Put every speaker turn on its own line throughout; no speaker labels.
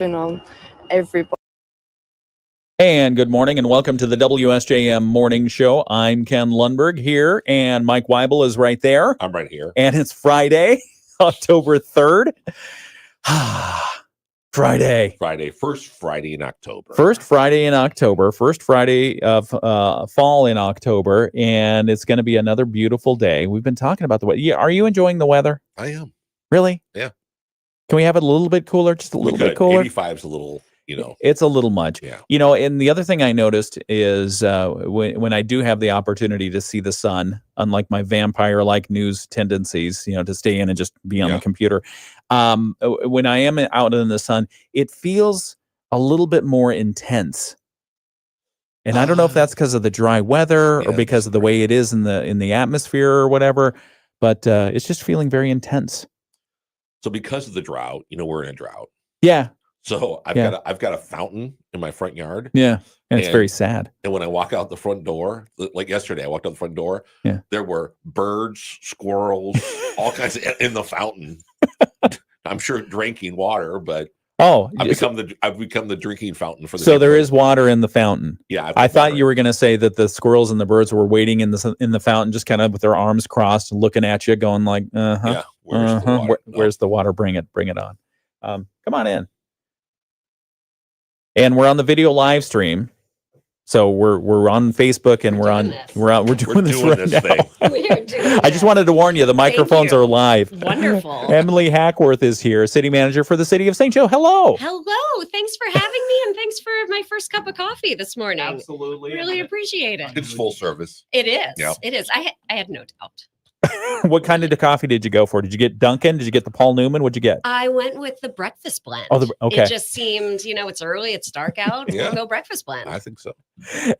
Everybody.
And good morning and welcome to the WSJM Morning Show. I'm Ken Lundberg here, and Mike Weibel is right there.
I'm right here.
And it's Friday, October 3rd. Friday.
First Friday in October.
First Friday in October. First Friday of fall in October. And it's going to be another beautiful day. We've been talking about the weather. Yeah, are you enjoying the weather?
I am.
Really?
Yeah.
Can we have it a little bit cooler? Just a little bit cooler?
85's a little,
It's a little much.
Yeah.
And the other thing I noticed is when I do have the opportunity to see the sun, unlike my vampire-like news tendencies, to stay in and just be on the computer, when I am out in the sun, it feels a little bit more intense. And I don't know if that's because of the dry weather or because of the way it is in the atmosphere or whatever, but it's just feeling very intense.
So because of the drought, we're in a drought.
Yeah.
So I've got a fountain in my front yard.
Yeah. And it's very sad.
And when I walk out the front door, like yesterday, I walked out the front door.
Yeah.
There were birds, squirrels, all kinds in the fountain. I'm sure drinking water, but I've become the drinking fountain for the.
So there is water in the fountain.
Yeah.
I thought you were going to say that the squirrels and the birds were waiting in the fountain, just kind of with their arms crossed, looking at you, going like,
Yeah. Where's the water?
Where's the water? Bring it on. Come on in. And we're on the video live stream. So we're on Facebook and we're doing this right now.
We are doing
I just wanted to warn you, the microphones are live.
Wonderful.
Emily Hackworth is here, city manager for the city of St. Joe. Hello.
Hello. Thanks for having me, and thanks for my first cup of coffee this morning.
Absolutely.
Really appreciate it.
It's full service.
It is.
Yeah.
It is. I had no doubt.
What kind of coffee did you go for? Did you get Dunkin'? Did you get the Paul Newman? What'd you get?
I went with the breakfast blend.
Oh, okay.
It just seemed, it's early, it's dark out.
Yeah.
We'll go breakfast blend.
I think so.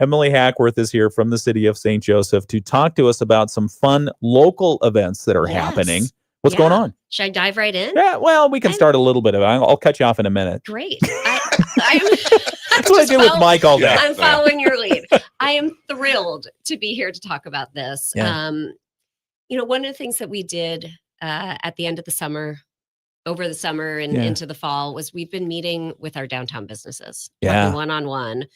Emily Hackworth is here from the city of St. Joseph to talk to us about some fun local events that are happening. What's going on?
Should I dive right in?
Yeah, well, we can start a little bit of it. I'll cut you off in a minute.
Great.
That's what I do with Mike all day.
I'm following your lead. I am thrilled to be here to talk about this.
Yeah.
One of the things that we did at the end of the summer, over the summer and into the fall, was we've been meeting with our downtown businesses.
Yeah.
One-on-one,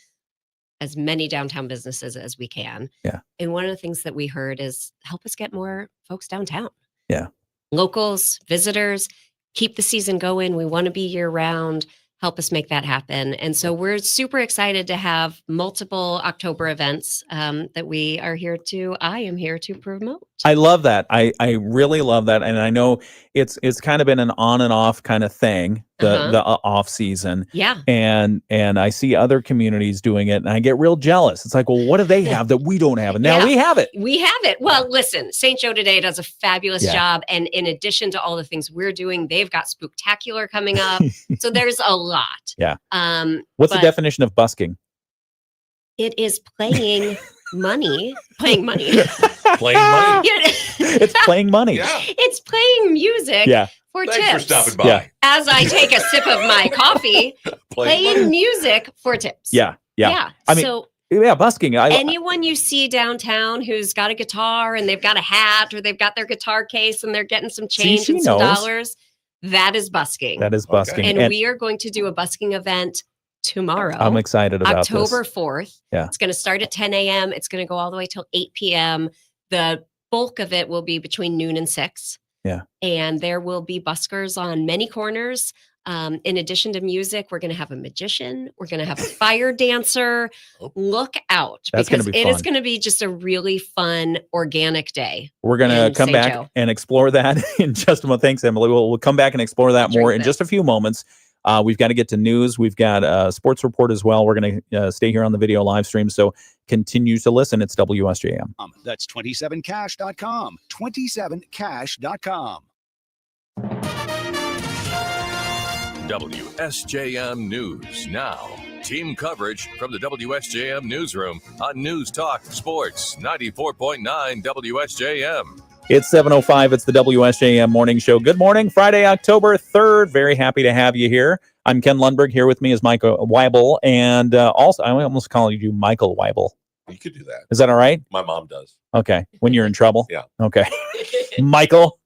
as many downtown businesses as we can.
Yeah.
And one of the things that we heard is help us get more folks downtown.
Yeah.
Locals, visitors, keep the season going. We want to be year round. Help us make that happen. And so we're super excited to have multiple October events that I am here to promote.
I love that. I really love that. And I know it's kind of been an on and off kind of thing, the off season.
Yeah.
And I see other communities doing it and I get real jealous. It's like, well, what do they have that we don't have? And now we have it.
We have it. Well, listen, St. Joe Today does a fabulous job. And in addition to all the things we're doing, they've got Spooktacular coming up. So there's a lot.
Yeah. What's the definition of busking?
It is playing money. Playing money.
Playing money.
It's playing money.
Yeah.
It's playing music for
Thanks
tips.
for stopping by.
Yeah.
As I take a sip of my coffee, playing music for tips.
Yeah. I mean,
so
busking.
anyone you see downtown who's got a guitar and they've got a hat or they've got their guitar case and they're getting some change and some dollars, that is busking.
That is busking.
And we are going to do a busking event tomorrow.
I'm excited about
October
this.
4th.
Yeah.
It's going to start at 10 a.m. It's going to go all the way till 8 p.m. The bulk of it will be between noon and 6.
Yeah.
And there will be buskers on many corners. In addition to music, we're going to have a magician. We're going to have a fire dancer. Look out.
That's
because
gonna be
it
fun.
is going to be just a really fun, organic day.
We're going to come
St.
back
Joe.
and explore that in just a moment. Thanks, Emily. We'll come back and explore that more in just a few moments. We've got to get to news. We've got a sports report as well. We're going to stay here on the video live stream. So continue to listen. It's WSJM.
That's 27cash.com. 27cash.com.
WSJM News Now. Team coverage from the WSJM Newsroom on News Talk Sports 94.9 WSJM.
It's 7:05. It's the WSJM Morning Show. Good morning, Friday, October 3rd. Very happy to have you here. I'm Ken Lundberg. Here with me is Michael Weibel. And also, I almost call you Michael Weibel.
You could do that.
Is that all right?
My mom does.
Okay. When you're in trouble?
Yeah.
Okay. Michael.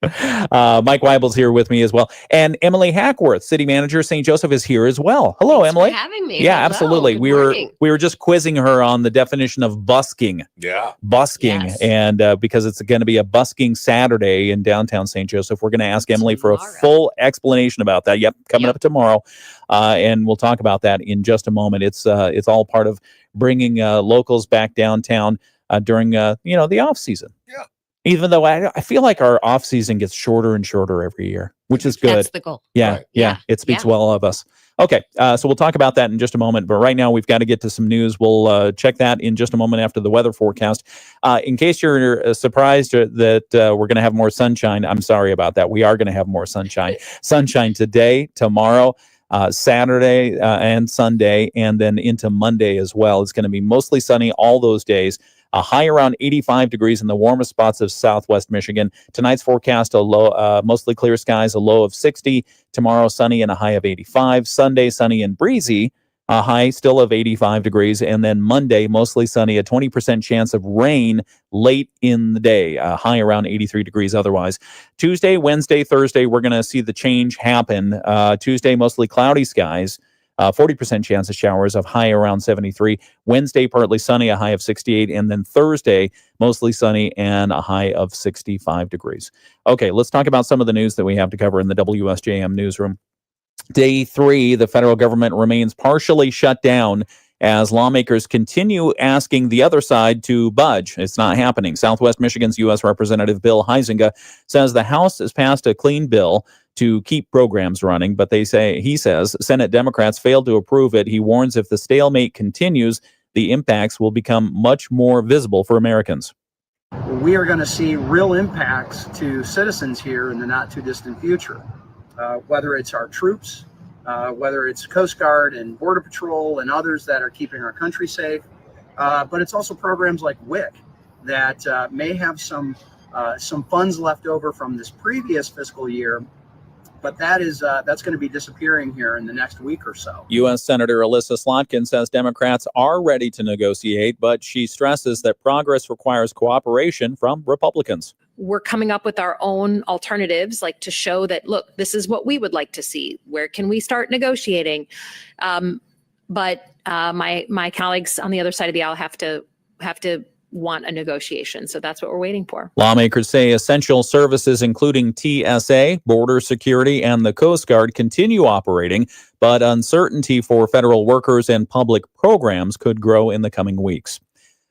Mike Weibel's here with me as well. And Emily Hackworth, city manager, St. Joseph, is here as well. Hello,
Thanks
Emily.
for having me.
Yeah,
Hello.
absolutely.
Good
We
morning.
were just quizzing her on the definition of busking.
Yeah.
Busking.
Yes.
And because it's going to be a busking Saturday in downtown St. Joseph, we're going to ask Emily for a
Tomorrow.
full explanation about that. Yep, coming
Yep.
up tomorrow. And we'll talk about that in just a moment. It's all part of bringing locals back downtown during the off season.
Yeah.
Even though I feel like our off season gets shorter and shorter every year, which is good.
That's the goal.
Yeah,
Right.
yeah,
Yeah,
it speaks
yeah.
well of us. Okay, so we'll talk about that in just a moment. But right now, we've got to get to some news. We'll check that in just a moment after the weather forecast. In case you're surprised that we're going to have more sunshine, I'm sorry about that. We are going to have more sunshine. Sunshine today, tomorrow, Saturday and Sunday, and then into Monday as well. It's going to be mostly sunny all those days. A high around 85 degrees in the warmest spots of southwest Michigan. Tonight's forecast, a low, mostly clear skies, a low of 60. Tomorrow, sunny and a high of 85. Sunday, sunny and breezy, a high still of 85 degrees. And then Monday, mostly sunny, a 20% chance of rain late in the day, a high around 83 degrees otherwise. Tuesday, Wednesday, Thursday, we're going to see the change happen. Tuesday, mostly cloudy skies. 40% chance of showers, of high around 73. Wednesday, partly sunny, a high of 68. And then Thursday, mostly sunny and a high of 65 degrees. Okay, let's talk about some of the news that we have to cover in the WSJM newsroom. Day 3, the federal government remains partially shut down as lawmakers continue asking the other side to budge. It's not happening. Southwest Michigan's U.S. Representative Bill Huizenga says the House has passed a clean bill to keep programs running, but he says Senate Democrats failed to approve it. He warns if the stalemate continues, the impacts will become much more visible for Americans.
We are going to see real impacts to citizens here in the not too distant future, whether it's our troops, whether it's Coast Guard and Border Patrol and others that are keeping our country safe, but it's also programs like WIC that may have some funds left over from this previous fiscal year, but that's going to be disappearing here in the next week or so.
U.S. Senator Alyssa Slotkin says Democrats are ready to negotiate, but she stresses that progress requires cooperation from Republicans.
We're coming up with our own alternatives, like to show that, look, this is what we would like to see. Where can we start negotiating? But my colleagues on the other side of the aisle have to want a negotiation. So that's what we're waiting for.
Lawmakers say essential services, including TSA, border security, and the Coast Guard, continue operating, but uncertainty for federal workers and public programs could grow in the coming weeks.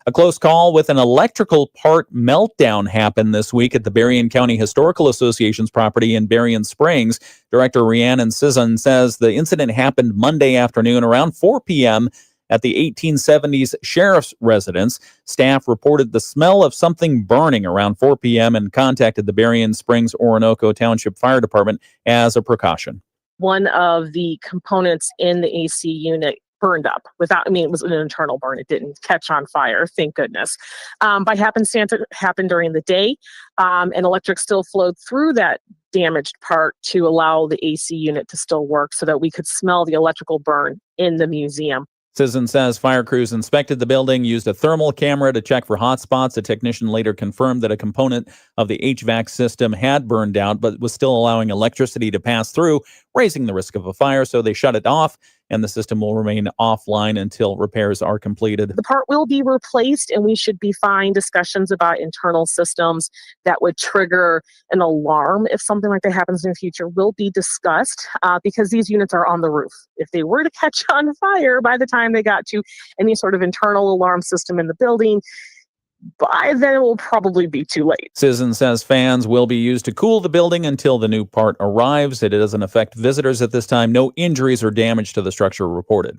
A close call with an electrical part meltdown happened this week at the Berrien County Historical Association's property in Berrien Springs. Director Rhiannon Sisson says the incident happened Monday afternoon around 4 p.m. at the 1870s sheriff's residence. Staff reported the smell of something burning around 4 p.m. and contacted the Berrien Springs Orinoco Township Fire Department as a precaution.
One of the components in the AC unit burned up it was an internal burn. It didn't catch on fire, thank goodness. By happenstance, it happened during the day, and electric still flowed through that damaged part to allow the AC unit to still work so that we could smell the electrical burn in the museum.
Sisson says fire crews inspected the building, used a thermal camera to check for hot spots. A technician later confirmed that a component of the HVAC system had burned out, but was still allowing electricity to pass through, raising the risk of a fire. So they shut it off, and the system will remain offline until repairs are completed.
The part will be replaced, and we should be fine. Discussions about internal systems that would trigger an alarm if something like that happens in the future will be discussed because these units are on the roof. If they were to catch on fire by the time they got to any sort of internal alarm system in the building, by then it will probably be too late.
Sisson says fans will be used to cool the building until the new part arrives. It doesn't affect visitors at this time. No injuries or damage to the structure reported.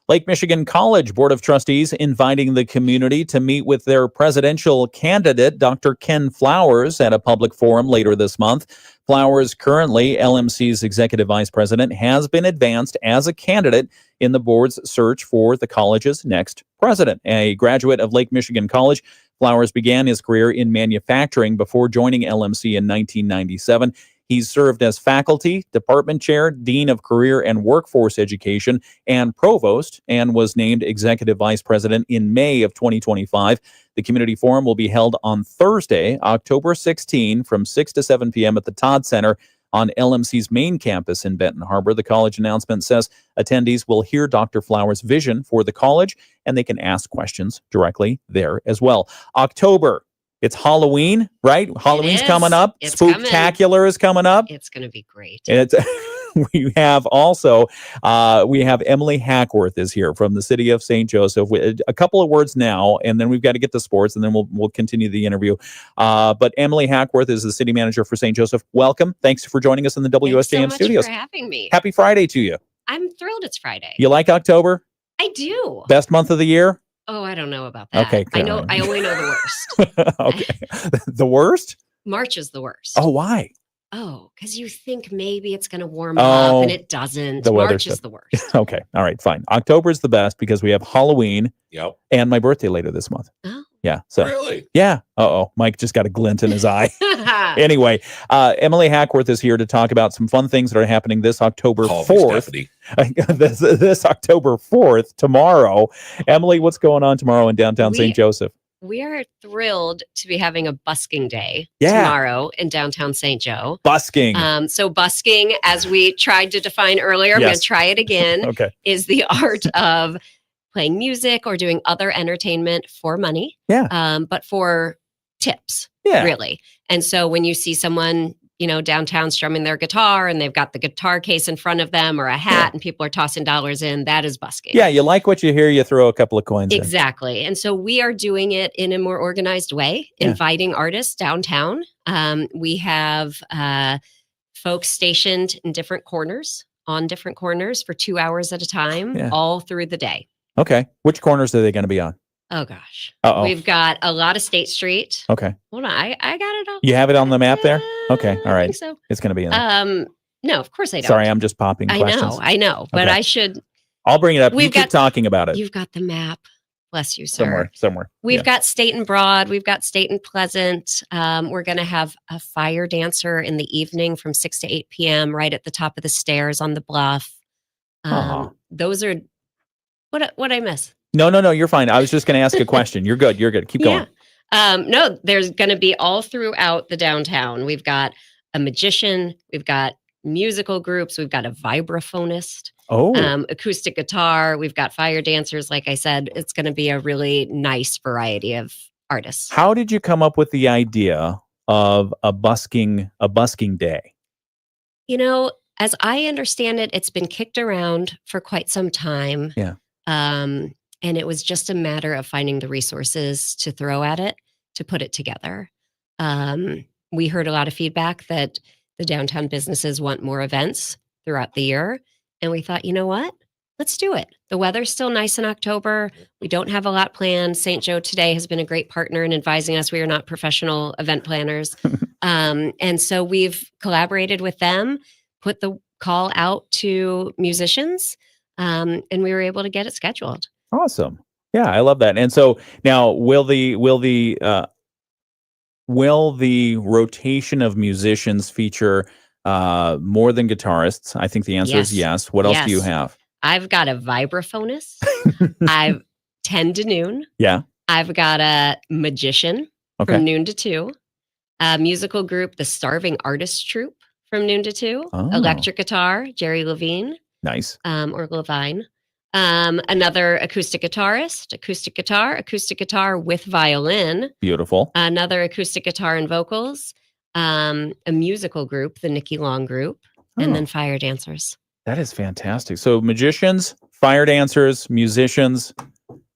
Lake Michigan College Board of Trustees inviting the community to meet with their presidential candidate, Dr. Ken Flowers, at a public forum later this month. Flowers, currently LMC's executive vice president, has been advanced as a candidate in the board's search for the college's next president. A graduate of Lake Michigan College, Flowers began his career in manufacturing before joining LMC in 1997. He's served as faculty, department chair, dean of career and workforce education, and provost, and was named executive vice president in May of 2025. The community forum will be held on Thursday, October 16, from 6 to 7 p.m. at the Todd Center on LMC's main campus in Benton Harbor. The college announcement says attendees will hear Dr. Flowers' vision for the college, and they can ask questions directly there as well. October, it's Halloween, right? Halloween's coming up.
It's
Spooktacular is coming up.
It's going to be great.
It's we have Emily Hackworth is here from the city of St. Joseph. A couple of words now, and then we've got to get to sports, and then we'll continue the interview. But Emily Hackworth is the city manager for St. Joseph. Welcome. Thanks for joining us in the WSJM studios.
Thanks so much for having me.
Happy Friday to you.
I'm thrilled it's Friday.
You like October?
I do.
Best month of the year?
Oh, I don't know about that.
Okay.
I only know the worst.
Okay. The worst?
March is the worst.
Oh, why?
Oh, because you think maybe it's going to warm up and it doesn't. March is the worst.
Okay. All right. Fine. October is the best because we have Halloween and my birthday later this month.
Oh.
Yeah. So
Really?
Yeah. Mike just got a glint in his eye. Anyway, Emily Hackworth is here to talk about some fun things that are happening this October 4th. this October 4th, tomorrow. Emily, what's going on tomorrow in downtown St. Joseph?
We are thrilled to be having a busking day
Yeah.
tomorrow in downtown St. Joe.
Busking.
So busking, as we tried to define earlier, I'm going to try it again,
Okay.
is the art of playing music or doing other entertainment for money, but for tips, really. And so when you see someone, downtown strumming their guitar and they've got the guitar case in front of them or a hat and people are tossing dollars in, that is busking.
Yeah, you like what you hear, you throw a couple of coins in.
Exactly. And so we are doing it in a more organized way, inviting artists downtown. We have folks stationed in different corners, for 2 hours at a time, all through the day.
Okay. Which corners are they going to be on?
Oh, gosh.
Uh-oh.
We've got a lot of State Street.
Okay.
Hold on. I got it all.
You have it on the map there? Okay. All
I
right.
think so.
It's going to be in there.
No, of course I don't.
Sorry, I'm just popping questions.
I know, but
Okay.
I should.
I'll bring it up.
We've
You keep talking about it.
You've got the map. Bless you, sir.
Somewhere.
We've got State and Broad. We've got State and Pleasant. We're going to have a fire dancer in the evening from 6 to 8 p.m. right at the top of the stairs on the bluff. Those are what I miss.
No, you're fine. I was just going to ask a question. You're good. Keep going.
No, there's going to be all throughout the downtown. We've got a magician. We've got musical groups. We've got a vibraphonist. Acoustic guitar. We've got fire dancers. Like I said, it's going to be a really nice variety of artists.
How did you come up with the idea of a busking day?
As I understand it, it's been kicked around for quite some time.
Yeah.
And it was just a matter of finding the resources to throw at it, to put it together. We heard a lot of feedback that the downtown businesses want more events throughout the year. And we thought, you know what? Let's do it. The weather's still nice in October. We don't have a lot planned. St. Joe today has been a great partner in advising us. We are not professional event planners. And so we've collaborated with them, put the call out to musicians, and we were able to get it scheduled.
Awesome. Yeah, I love that. And so now will the rotation of musicians feature more than guitarists? I think the answer is yes. What else do you have?
I've got a vibraphonist. I've 10 to noon.
Yeah.
I've got a magician from noon to 2. A musical group, the Starving Artists Troupe from noon to 2. Electric guitar, Jerry Levine.
Nice.
Or Levine. Another acoustic guitarist, acoustic guitar with violin.
Beautiful.
Another acoustic guitar and vocals. A musical group, the Nikki Long Group, and then fire dancers.
That is fantastic. So magicians, fire dancers, musicians.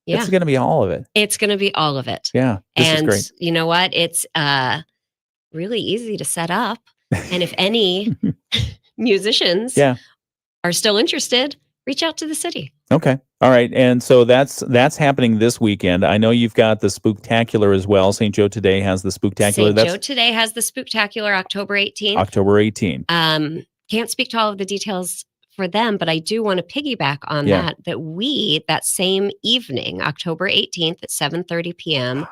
Yeah.
It's going to be all of it.
It's going to be all of it.
Yeah. This is great.
You know what? It's really easy to set up. And if any musicians are still interested, reach out to the city.
Okay. All right. And so that's happening this weekend. I know you've got the Spooktacular as well. St. Joe Today has the Spooktacular.
St. Joe Today has the Spooktacular October 18th.
October 18th.
Can't speak to all of the details for them, but I do want to piggyback on that we, that same evening, October 18th at 7:30 p.m.,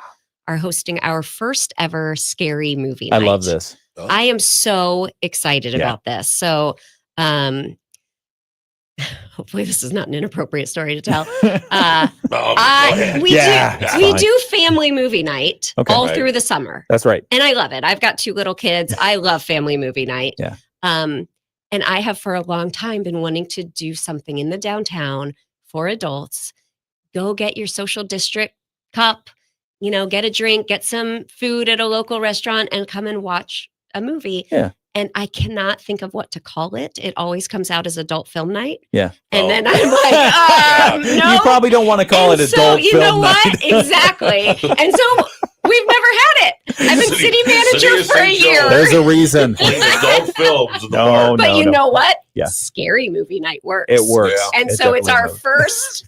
are hosting our first ever scary movie night.
I love this.
Oh.
I am so excited about this. So, hopefully this is not an inappropriate story to tell. We do family movie night all through the summer.
That's right.
And I love it. I've got 2 little kids. I love family movie night.
Yeah.
And I have for a long time been wanting to do something in the downtown for adults. Go get your social district cup, get a drink, get some food at a local restaurant, and come and watch a movie.
Yeah.
And I cannot think of what to call it. It always comes out as adult film night.
Yeah.
And then I'm like, no.
You probably don't want to call it adult
you
film
know
night.
what? Exactly. And so we've never had it. I've been city manager for a year.
There's a reason.
Playing adult films in the
No,
park.
But you know what?
Yeah.
Scary movie night works.
It works.
Yeah.
And
It
so it's
definitely
our
works.
first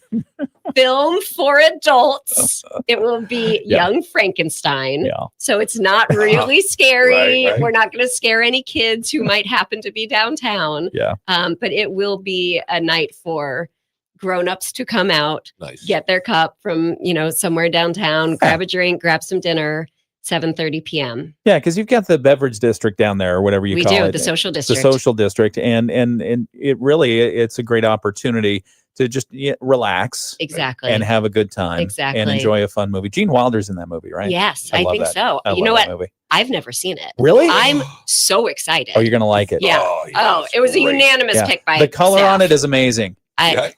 film for adults. It will be
Yeah.
Young Frankenstein.
Yeah.
So it's not really scary.
Right.
We're not going to scare any kids who might happen to be downtown.
Yeah.
But it will be a night for grown-ups to come out,
Nice.
get their cup from, somewhere downtown, grab a drink, grab some dinner, 7:30 p.m.
Yeah, because you've got the beverage district down there, or whatever you
We
call
do,
it.
the social
The
district.
social district. And it really, it's a great opportunity to just relax
Exactly.
and have a good time.
Exactly.
And enjoy a fun movie. Gene Wilder's in that movie, right?
Yes,
I
I
love
think
that.
so.
I
You
love
know
that
what?
movie.
I've never seen it.
Really?
I'm so excited.
Oh, you're going to like it.
Yeah.
Oh,
It was a
great.
unanimous
Yeah.
pick by
The color on
staff.
it is amazing.
I,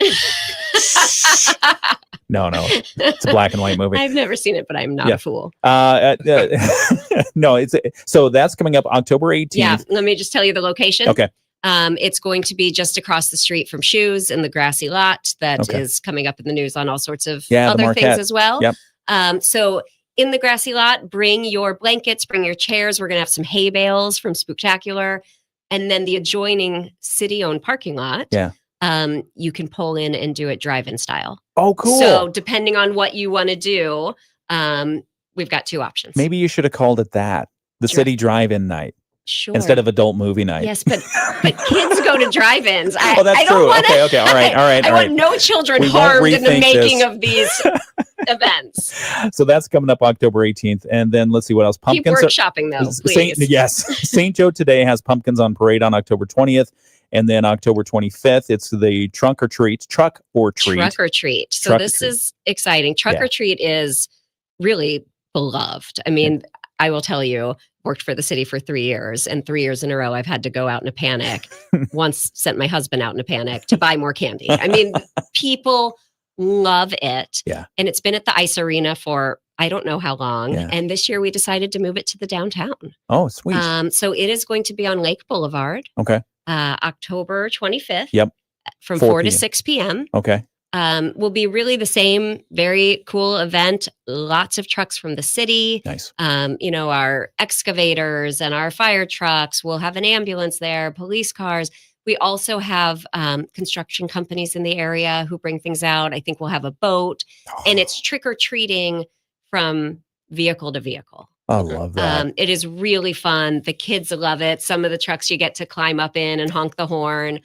No, it's a black and white movie.
I've never seen it, but I'm not
Yeah.
a fool.
No, so that's coming up October 18th.
Yeah. Let me just tell you the location.
Okay.
It's going to be just across the street from Shoes in the grassy lot that is
Okay.
coming up in the news on all sorts of
Yeah, the
other things
Marquette.
as well.
Yep.
So in the grassy lot, bring your blankets, bring your chairs. We're going to have some hay bales from Spooktacular. And then the adjoining city-owned parking lot.
Yeah.
You can pull in and do it drive-in style.
Oh, cool.
So depending on what you want to do, we've got 2 options.
Maybe you should have called it that. The
Sure.
city drive-in night
Sure.
instead of adult movie night.
Yes, but kids go to drive-ins.
Oh, that's
I don't
true.
wanna,
Okay. All right.
I want no children
We won't
harmed in the
rethink
making
this.
of these events.
So that's coming up October 18th. And then let's see what else.
Keep workshopping though, please.
St. Joe Today has pumpkins on parade on October 20th. And then October 25th, it's the Truck or Treat. So
Truck or
Truck or
this
treat.
is exciting. Truck
Yeah.
or treat is really beloved. I mean, I will tell you, worked for the city for 3 years, and 3 years in a row, I've had to go out in a panic. Once sent my husband out in a panic to buy more candy. I mean, people love it.
Yeah.
And it's been at the Ice Arena for I don't know how long.
Yeah.
And this year we decided to move it to the downtown.
Oh, sweet.
So it is going to be on Lake Boulevard.
Okay.
October 25th.
Yep.
From
4
4 to
p.m.
6 p.m.
Okay.
Will be really the same, very cool event. Lots of trucks from the city.
Nice.
Our excavators and our fire trucks. We'll have an ambulance there, police cars. We also have construction companies in the area who bring things out. I think we'll have a boat, and it's trick or treating from vehicle to vehicle.
I love that.
It is really fun. The kids love it. Some of the trucks you get to climb up in and honk the horn.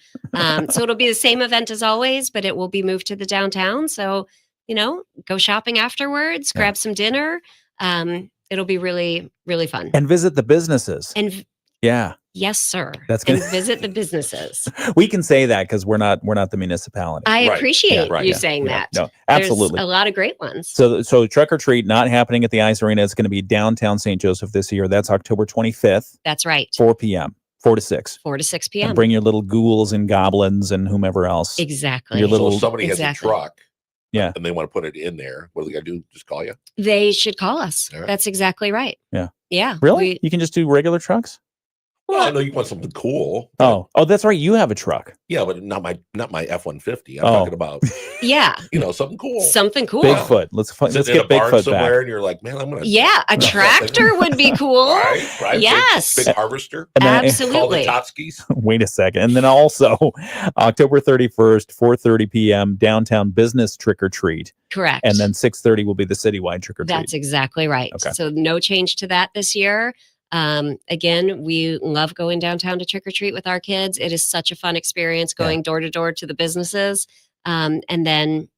So it'll be the same event as always, but it will be moved to the downtown. So, go shopping afterwards, grab some dinner. It'll be really, really fun.
And visit the businesses.
And
yeah.
yes, sir.
That's
and
good.
visit the businesses.
We can say that because we're not the municipality.
I
Right.
appreciate
Yeah,
you
yeah,
saying
Yeah.
that.
No, absolutely.
There's a lot of great ones.
So Truck or Treat not happening at the Ice Arena. It's going to be downtown St. Joseph this year. That's October 25th,
That's right.
4 p.m., 4 to 6.
4 to 6
And
p.m.
bring your little ghouls and goblins and whomever else.
Exactly.
your little-
So if somebody has
Exactly.
a truck,
Yeah.
and they want to put it in there, what do they got to do? Just call you?
They should call us.
All right.
That's exactly right.
Yeah.
Yeah.
Really? You can just do regular trucks?
Well, I know you want something cool.
Oh, that's right. You have a truck.
Yeah, but not my F-150. I'm
Oh.
talking about
Yeah.
something cool.
Something cool.
Bigfoot. Let's
Sitting
get
in a barn
Bigfoot
somewhere,
back.
and you're like, man, I'm gonna
Yeah. A tractor would be cool.
right.
Yes.
Big harvester.
And then-
Call the
Absolutely.
Totskis.
Wait a second. And then also October 31st, 4:30 p.m. downtown business trick or treat.
Correct.
And then 6:30 will be the citywide trick or treat.
That's exactly right.
Okay.
So no change to that this year. Again, we love going downtown to trick or treat with our kids. It is such a fun experience going door to door to the businesses. And then,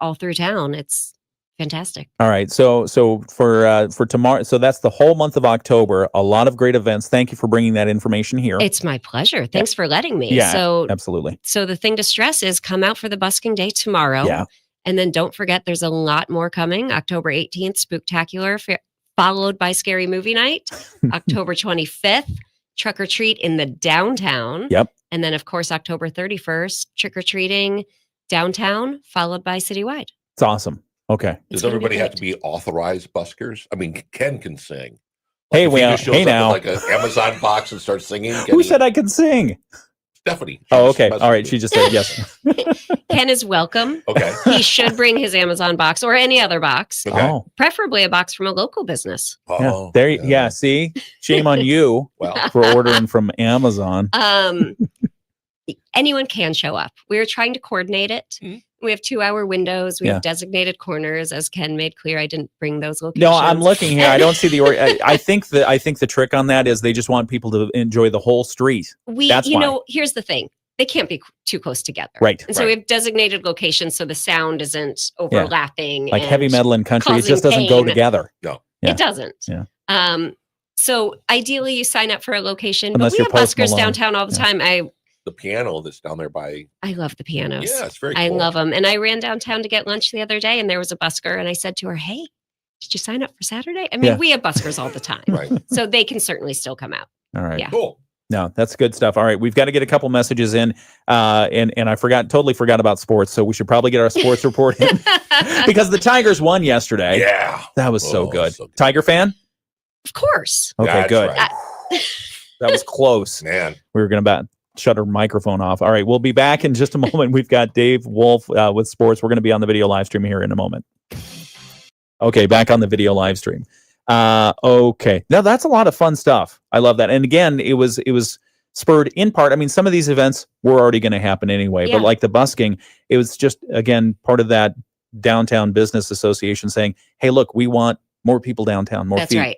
all through town, it's Fantastic.
All right. So for tomorrow, so that's the whole month of October. A lot of great events. Thank you for bringing that information here.
It's my pleasure. Thanks for letting me.
Yeah,
So
absolutely.
So the thing to stress is come out for the busking day tomorrow.
Yeah.
And then don't forget there's a lot more coming. October 18th, Spooktacular, followed by Scary Movie Night. October 25th, Truck or Treat in the downtown.
Yep.
And then, of course, October 31st, Trick or Treating downtown, followed by citywide.
It's awesome. Okay.
Does
gonna be
everybody have
great.
to be authorized buskers? I mean, Ken can sing.
Hey,
if he
well,
just shows
hey
up
now.
with like an Amazon box and starts singing.
Who said I can sing?
Stephanie.
Oh,
She
okay.
just
All right.
messaged
She
me.
just said yes.
Ken is welcome.
Okay.
He should bring his Amazon box or any other box,
Okay.
Oh,
preferably a box from a local business.
yeah.
Oh,
There. Yeah. See, shame on you
Well,
for ordering from Amazon.
Anyone can show up. We're trying to coordinate it.
Mhm.
We have 2-hour windows. We
Yeah.
have designated corners, as Ken made clear. I didn't bring those locations.
No, I'm looking here. I don't see the. I think the trick on that is they just want people to enjoy the whole street. That's
You
why.
know, here's the thing. They can't be too close together.
Right.
And so we have designated locations so the sound isn't overlapping.
Like
and
heavy metal and country, it
causing
just doesn't go
pain.
together. Yeah.
It doesn't.
Yeah.
So ideally you sign up for a location,
Unless
but we
you're
have
Post
buskers
Malone.
downtown all the
Yeah.
time.
the piano that's down there by.
I love the pianos.
Yeah, it's very cool.
I love them. And I ran downtown to get lunch the other day and there was a busker and I said to her, hey, did you sign up for Saturday? I mean,
Yeah.
we have buskers all the time.
Right.
So they can certainly still come out.
All right.
Yeah.
Cool.
No, that's good stuff. All right, we've got to get a couple messages in, and I totally forgot about sports, so we should probably get our sports report in because the Tigers won yesterday.
Yeah.
That was so
Oh,
good.
so good.
Tiger fan?
Of course.
Okay,
That's
good.
right.
That was close.
Man.
We were going to shut our microphone off. All right, we'll be back in just a moment. We've got Dave Wolf with sports. We're going to be on the video live stream here in a moment. Okay, back on the video live stream. Okay. Now that's a lot of fun stuff. I love that. And again, it was spurred in part. I mean, some of these events were already going to happen anyway,
Yeah.
but like the busking, it was just, again, part of that downtown business association saying, hey, look, we want more people downtown, more
That's
feet.
right.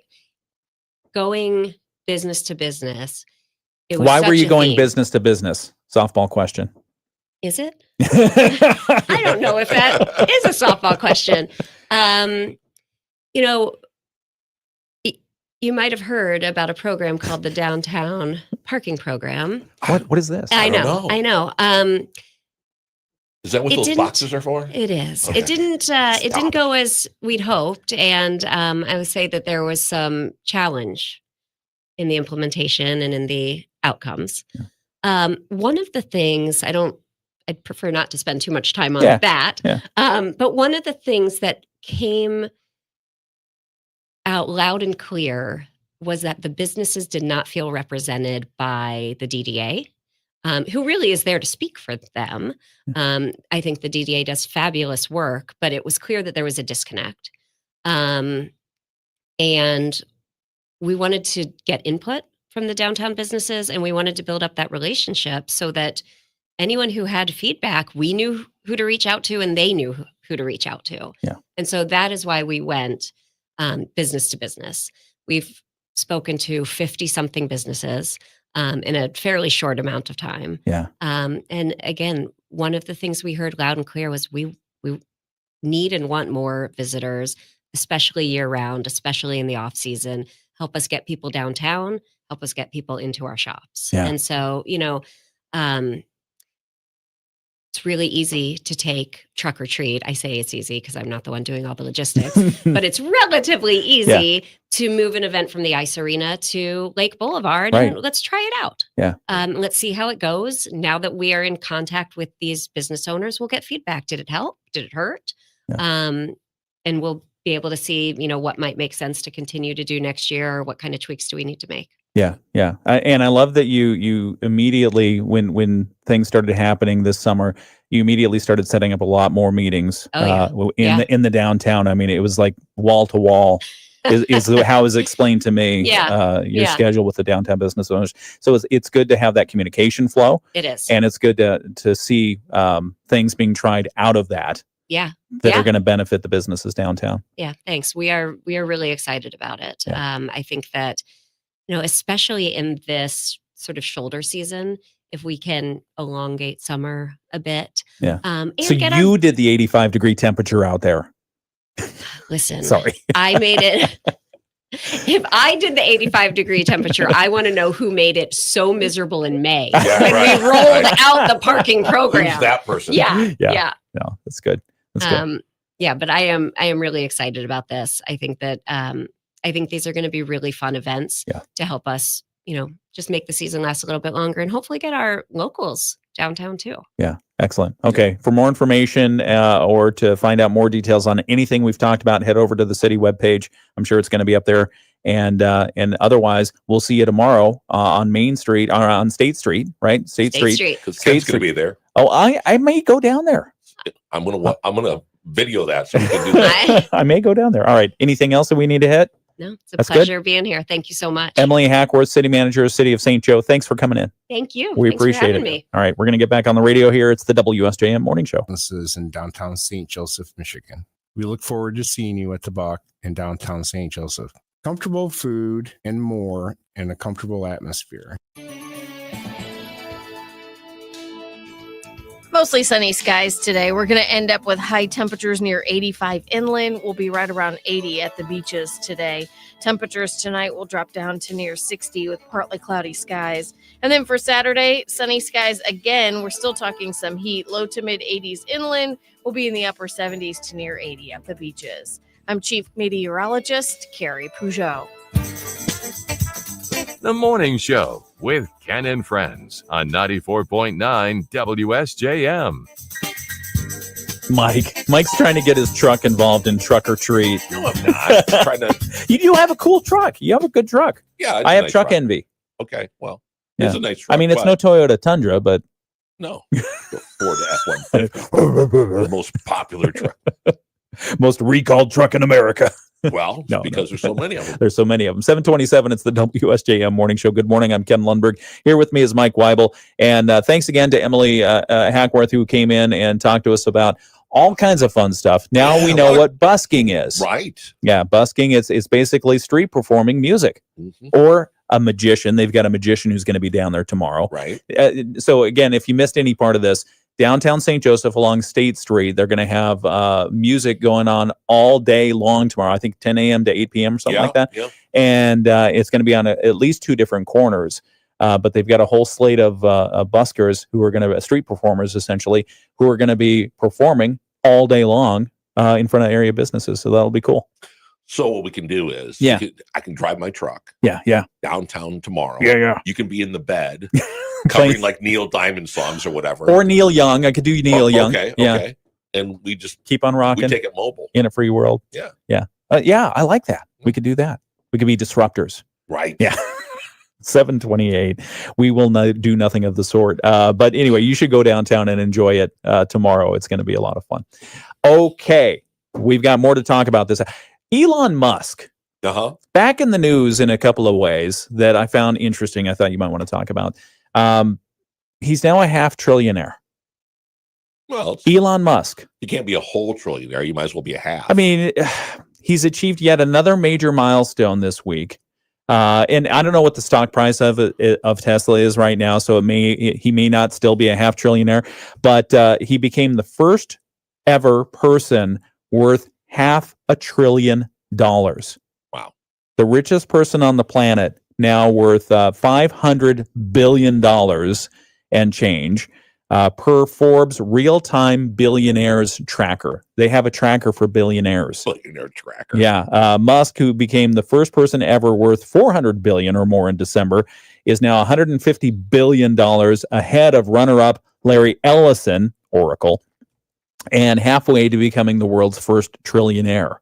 Going business to business. It was
Why were
such
you
a
going
theme.
business to business? Softball question.
Is it? I don't know if that is a softball question. You know, you might have heard about a program called the Downtown Parking Program.
What is this?
I
don't
know.
know.
I know.
Is that what
It
those
didn't-
boxes are for?
It is.
Okay.
It didn't. It
Stop.
didn't go as we'd hoped, and I would say that there was some challenge in the implementation and in the outcomes. One of the things I'd prefer not to spend too much time on
Yeah.
that.
Yeah.
But one of the things that came out loud and clear was that the businesses did not feel represented by the DDA. Who really is there to speak for them. I think the DDA does fabulous work, but it was clear that there was a disconnect. And we wanted to get input from the downtown businesses and we wanted to build up that relationship so that anyone who had feedback, we knew who to reach out to and they knew who to reach out to.
Yeah.
And so that is why we went business to business. We've spoken to 50 something businesses in a fairly short amount of time.
Yeah.
And again, one of the things we heard loud and clear was we need and want more visitors, especially year round, especially in the off season. Help us get people downtown, help us get people into our shops.
Yeah.
And so, it's really easy to take Truck or Treat. I say it's easy because I'm not the one doing all the logistics, but it's relatively easy to move an event from the Ice Arena to Lake Boulevard.
Right.
And let's try it out.
Yeah.
Let's see how it goes. Now that we are in contact with these business owners, we'll get feedback. Did it help? Did it hurt?
Yeah.
And we'll be able to see, what might make sense to continue to do next year or what kind of tweaks do we need to make.
Yeah, yeah, and I love that you immediately when things started happening this summer, you immediately started setting up a lot more meetings in the downtown. I mean, it was like wall to wall. Is how it was explained to me. Your schedule with the downtown business owners. So it's good to have that communication flow.
It is,
and it's good to see things being tried out of that.
Yeah.
That are going to benefit the businesses downtown.
Yeah, thanks. We are really excited about it.
Yeah.
I think that. Especially in this sort of shoulder season, if we can elongate summer a bit.
Yeah.
And
so
get
you did the 85-degree temperature out there.
Listen,
Sorry.
I made it. If I did the 85-degree temperature, I want to know who made it so miserable in May
Yeah,
when
right.
we rolled out the parking program.
Who's that person?
Yeah.
No, that's good. That's good.
Yeah, but I am really excited about this. I think that I think these are going to be really fun events to help us, just make the season last a little bit longer and hopefully get our locals downtown too.
Yeah. Excellent. Okay. For more information or to find out more details on anything we've talked about, head over to the city webpage. I'm sure it's going to be up there. And otherwise, we'll see you tomorrow on Main Street, or on State Street, right? State Street.
Because Ken's going to be there.
Oh, I may go down there.
I'm gonna video that so we can do that.
I may go down there. All right. Anything else that we need to hit?
No, it's a
That's
pleasure being here. Thank you so much.
Emily Hackworth, City Manager, City of St. Joe. Thanks for coming in.
Thank you.
We
Thanks for
appreciate
having
it.
me.
All right. We're going to get back on the radio here. It's the WSJM Morning Show.
This is in downtown St. Joseph, Michigan. We look forward to seeing you at the Buck in downtown St. Joseph. Comfortable food and more in a comfortable atmosphere.
Mostly sunny skies today. We're going to end up with high temperatures near 85 inland. We'll be right around 80 at the beaches today. Temperatures tonight will drop down to near 60 with partly cloudy skies. And then for Saturday, sunny skies again. We're still talking some heat. Low to mid 80s inland. We'll be in the upper 70s to near 80 at the beaches. I'm Chief Meteorologist Carrie Peugeot.
The Morning Show with Ken and Friends on 94.9 WSJM.
Mike's trying to get his truck involved in Truck or Treat.
No, I'm not. I'm trying to.
You do have a cool truck. You have a good truck.
Yeah, it's
I
a
have
nice
truck envy.
Okay, well,
Yeah.
it's a nice truck.
I mean, it's no
but
Toyota Tundra, but
no Ford F-150, the most popular truck.
most recalled truck in America.
Well,
No,
because there's so many of them.
There's so many of them. 727, it's the WSJM Morning Show. Good morning. I'm Ken Lundberg. Here with me is Mike Weibel. And thanks again to Emily Hackworth, who came in and talked to us about all kinds of fun stuff. Now we know what busking is.
Right.
Yeah, busking is basically street performing music or a magician. They've got a magician who's going to be down there tomorrow.
Right.
So again, if you missed any part of this, downtown St. Joseph along State Street, they're going to have music going on all day long tomorrow. I think 10 a.m. to 8 p.m. or something like that.
Yeah.
And it's going to be on at least two different corners. But they've got a whole slate of buskers who are going to street performers, essentially, who are going to be performing all day long in front of area businesses. So that'll be cool.
So what we can do is, I can drive my truck.
Yeah.
Downtown tomorrow.
Yeah.
You can be in the bed, covering like Neil Diamond songs or whatever.
Or Neil Young. I could do Neil Young.
Okay.
Yeah.
Okay. And we just
keep on rocking.
We take it mobile
in a free world.
Yeah.
Yeah. I like that. We could do that. We could be disruptors.
Right.
Yeah. 728. We will do nothing of the sort. But anyway, you should go downtown and enjoy it tomorrow. It's going to be a lot of fun. Okay. We've got more to talk about this. Elon Musk. Back in the news in a couple of ways that I found interesting. I thought you might want to talk about. He's now a half trillionaire.
Well,
Elon Musk.
You can't be a whole trillionaire. You might as well be a half.
I mean, he's achieved yet another major milestone this week. And I don't know what the stock price of Tesla is right now, so he may not still be a half trillionaire, but he became the first ever person worth $500 billion.
Wow.
The richest person on the planet now worth $500 billion and change per Forbes real-time billionaires tracker. They have a tracker for billionaires.
Billionaire tracker.
Yeah. Musk, who became the first person ever worth $400 billion or more in December, is now $150 billion ahead of runner-up Larry Ellison, Oracle, and halfway to becoming the world's first trillionaire.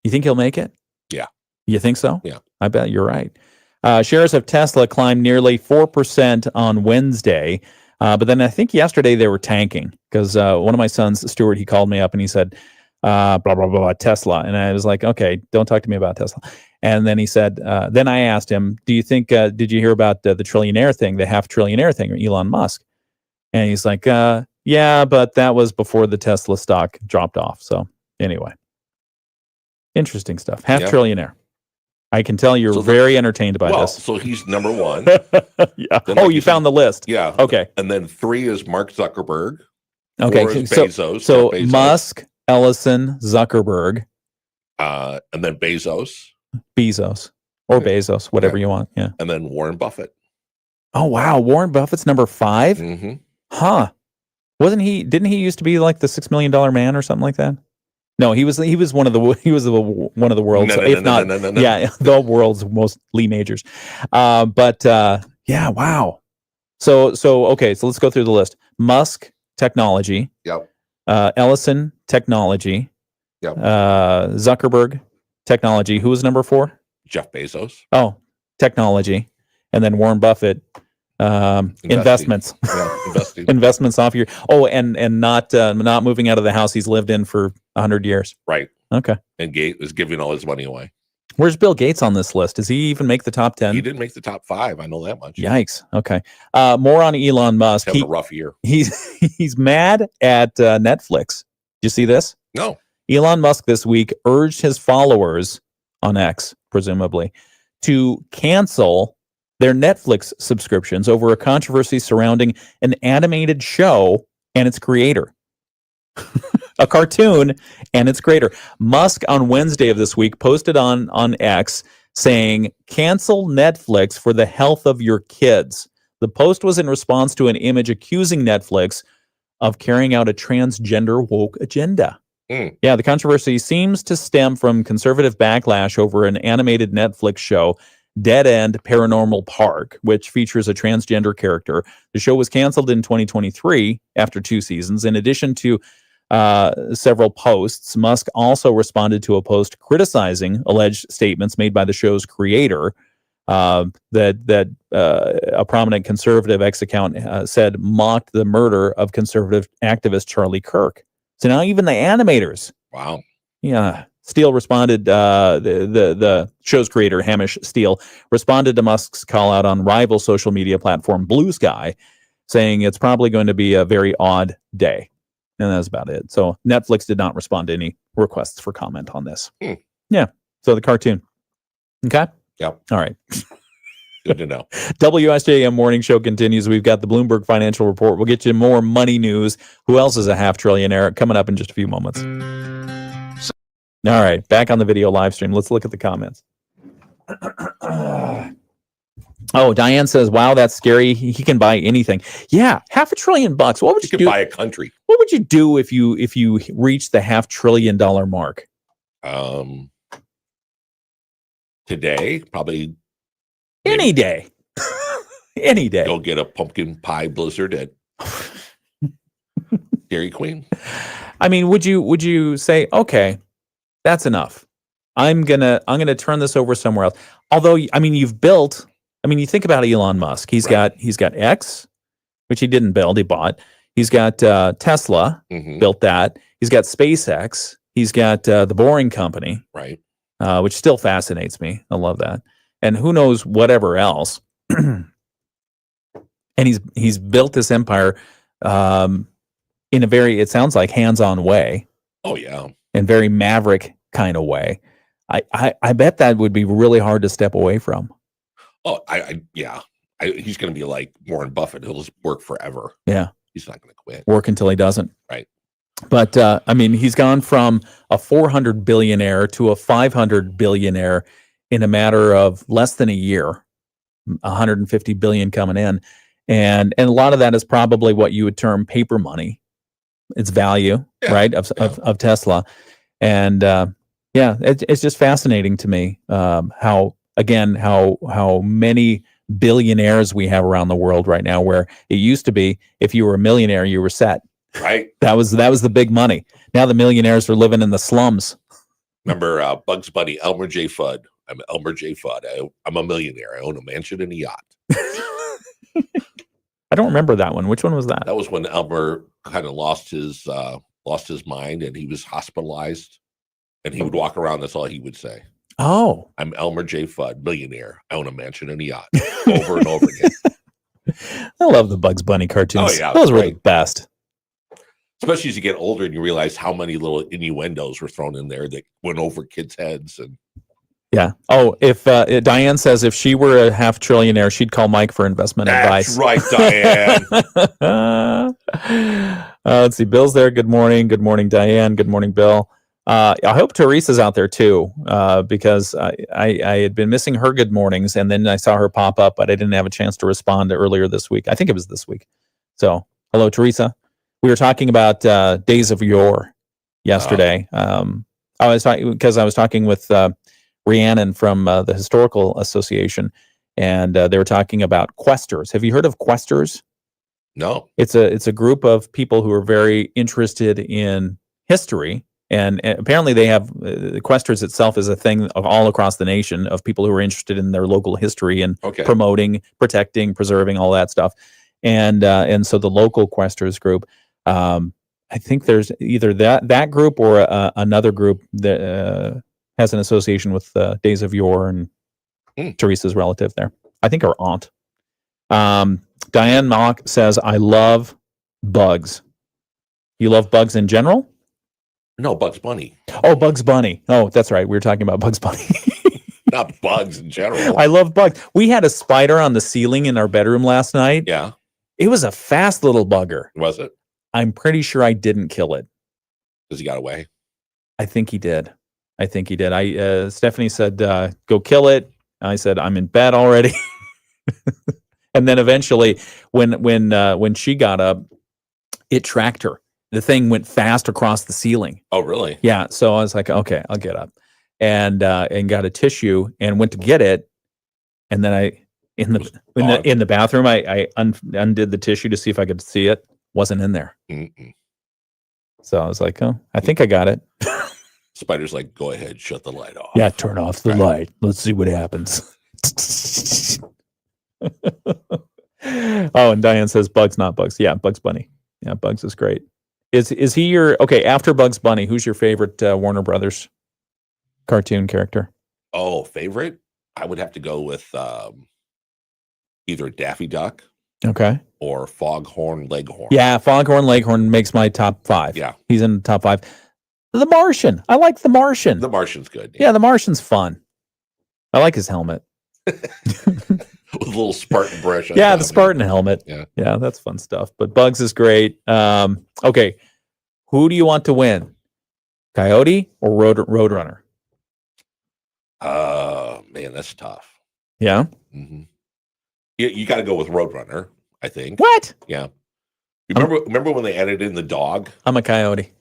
You think he'll make it?
Yeah.
You think so?
Yeah.
I bet you're right. Shares of Tesla climbed nearly 4% on Wednesday. But then I think yesterday they were tanking because one of my sons, Stuart, he called me up and he said, blah, blah, blah, Tesla. And I was like, okay, don't talk to me about Tesla. And then he said, then I asked him, do you think, did you hear about the trillionaire thing, the half trillionaire thing, or Elon Musk? And he's like, yeah, but that was before the Tesla stock dropped off. So anyway, interesting stuff. Half trillionaire. I can tell you're very entertained by this.
So he's number one.
Yeah. Oh, you found the list.
Yeah.
Okay.
And then 3 is Mark Zuckerberg.
Okay.
4 is
So
Bezos.
so
Jeff Bezos.
Musk, Ellison, Zuckerberg.
And then Bezos.
Or Bezos, whatever you want. Yeah.
And then Warren Buffett.
Oh, wow. Warren Buffett's number 5?
Mm-hmm.
Huh. Didn't he used to be like the $6 million man or something like that? No, he was one of the world's, the world's most Lee Majors. Yeah, wow. So okay, so let's go through the list. Musk Technology.
Yep.
Ellison Technology.
Yep.
Zuckerberg Technology. Who was number 4?
Jeff Bezos.
Oh, technology. And then Warren Buffett. Investments.
Yeah, investing.
Investments off your. Oh, and not moving out of the house he's lived in for 100 years.
Right.
Okay.
And Gates is giving all his money away.
Where's Bill Gates on this list? Does he even make the top 10?
He didn't make the top 5. I know that much.
Yikes. Okay. More on Elon Musk.
Having a rough year.
He's mad at Netflix. Did you see this?
No.
Elon Musk this week urged his followers on X, presumably, to cancel their Netflix subscriptions over a controversy surrounding an animated show and its creator. A cartoon and its creator. Musk on Wednesday of this week posted on X saying, "Cancel Netflix for the health of your kids." The post was in response to an image accusing Netflix of carrying out a transgender woke agenda. Yeah, the controversy seems to stem from conservative backlash over an animated Netflix show, Dead End Paranormal Park, which features a transgender character. The show was canceled in 2023 after 2 seasons. In addition to several posts, Musk also responded to a post criticizing alleged statements made by the show's creator that a prominent conservative X account said mocked the murder of conservative activist Charlie Kirk. So now even the animators.
Wow.
Yeah. Steele responded, the show's creator, Hamish Steele, responded to Musk's call out on rival social media platform Blue Sky, saying it's probably going to be a very odd day. And that's about it. So Netflix did not respond to any requests for comment on this. Yeah. So the cartoon. Okay.
Yep.
All right.
Good to know.
WSJM Morning Show continues. We've got the Bloomberg Financial Report. We'll get you more money news. Who else is a half trillionaire? Coming up in just a few moments. All right, back on the video live stream. Let's look at the comments. Oh, Diane says, "Wow, that's scary. He can buy anything." Yeah, $500 billion. What would you do?
Buy a country.
What would you do if you reached the $500 billion mark?
Today, probably
any day. Any day.
Go get a pumpkin pie blizzard at Dairy Queen.
I mean, would you say, okay, that's enough. I'm gonna turn this over somewhere else. Although, I mean, you think about Elon Musk. He's got X, which he didn't build, he bought. He's got Tesla, built that. He's got SpaceX. He's got the Boring Company,
right?
Which still fascinates me. I love that. And who knows whatever else. And he's built this empire in a very, it sounds like, hands-on way.
Oh yeah.
And very maverick kind of way. I bet that would be really hard to step away from.
Oh, he's going to be like Warren Buffett. He'll just work forever.
Yeah.
He's not going to quit.
Work until he doesn't.
Right.
But, I mean, he's gone from a 400 billionaire to a 500 billionaire in a matter of less than a year, 150 billion coming in. And a lot of that is probably what you would term paper money. Its value, right, of Tesla. And, it's just fascinating to me how many billionaires we have around the world right now, where it used to be if you were a millionaire, you were set.
Right.
That was the big money. Now the millionaires are living in the slums.
Remember Bugs Bunny, Elmer J. Fudd. I'm Elmer J. Fudd. I'm a millionaire. I own a mansion and a yacht.
I don't remember that one. Which one was that?
That was when Elmer kind of lost his mind and he was hospitalized. And he would walk around. That's all he would say.
Oh.
I'm Elmer J. Fudd, millionaire. I own a mansion and a yacht. Over and over again.
I love the Bugs Bunny cartoons.
Oh, yeah.
Those were the best.
Especially as you get older and you realize how many little innuendos were thrown in there that went over kids' heads. And
yeah. Oh, if Diane says if she were a $500 trillionaire, she'd call Mike for investment advice.
That's right, Diane.
Let's see. Bill's there. Good morning. Good morning, Diane. Good morning, Bill. I hope Teresa's out there too, because I had been missing her good mornings, and then I saw her pop up, but I didn't have a chance to respond earlier this week. I think it was this week. So, hello, Teresa. We were talking about Days of Yore yesterday. I was talking with Rhiannon from the Historical Association, and they were talking about Questers. Have you heard of Questers?
No.
It's a group of people who are very interested in history, and apparently they have Questers itself is a thing of all across the nation of people who are interested in their local history and promoting, protecting, preserving all that stuff. And so the local Questers group, I think there's either that group or another group that has an association with Days of Yore and Teresa's relative there. I think her aunt. Diane Mock says, I love bugs. You love bugs in general?
No, Bugs Bunny.
Oh, Bugs Bunny. Oh, that's right. We were talking about Bugs Bunny.
Not bugs in general.
I love bugs. We had a spider on the ceiling in our bedroom last night.
Yeah.
It was a fast little bugger.
Was it?
I'm pretty sure I didn't kill it.
Because he got away?
I think he did. Stephanie said, go kill it. I said, I'm in bed already. And then eventually when she got up, it tracked her. The thing went fast across the ceiling.
Oh, really?
Yeah. So I was like, okay, I'll get up, and got a tissue and went to get it. And then in the bathroom, I undid the tissue to see if I could see it. Wasn't in there.
Mm-mm.
So I was like, oh, I think I got it.
Spider's like, go ahead, shut the light off.
Yeah, turn off the light. Let's see what happens. Oh, and Diane says Bugs, not Bugs. Yeah, Bugs Bunny. Yeah, Bugs is great. Is he your after Bugs Bunny? Who's your favorite Warner Brothers cartoon character?
Oh, favorite? I would have to go with either Daffy Duck, or Foghorn Leghorn.
Yeah, Foghorn Leghorn makes my top 5.
Yeah,
he's in the top 5. The Martian. I like the Martian.
The Martian's good.
Yeah, the Martian's fun. I like his helmet.
With a little Spartan brush.
Yeah, the Spartan helmet. Yeah, that's fun stuff. But Bugs is great. Okay, who do you want to win? Coyote or Roadrunner?
Man, that's tough.
Yeah.
Mm-hmm. You got to go with Roadrunner, I think.
What?
Yeah. Remember when they added in the dog?
I'm a coyote.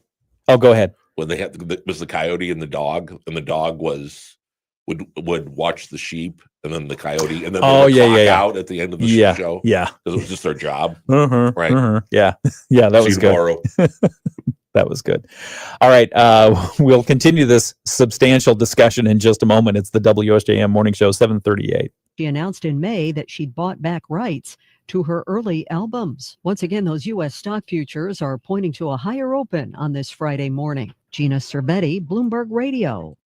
Oh, go ahead.
When they had was the coyote and the dog would watch the sheep, and then the coyote, and then they would clock out at the end of the show.
Yeah,
because it was just their job.
Right. Yeah. That was good.
Tomorrow.
That was good. All right. We'll continue this substantial discussion in just a moment. It's the WSJM Morning Show, 738.
She announced in May that she'd bought back rights to her early albums. Once again, those U.S. stock futures are pointing to a higher open on this Friday morning. Gina Cervetti, Bloomberg Radio.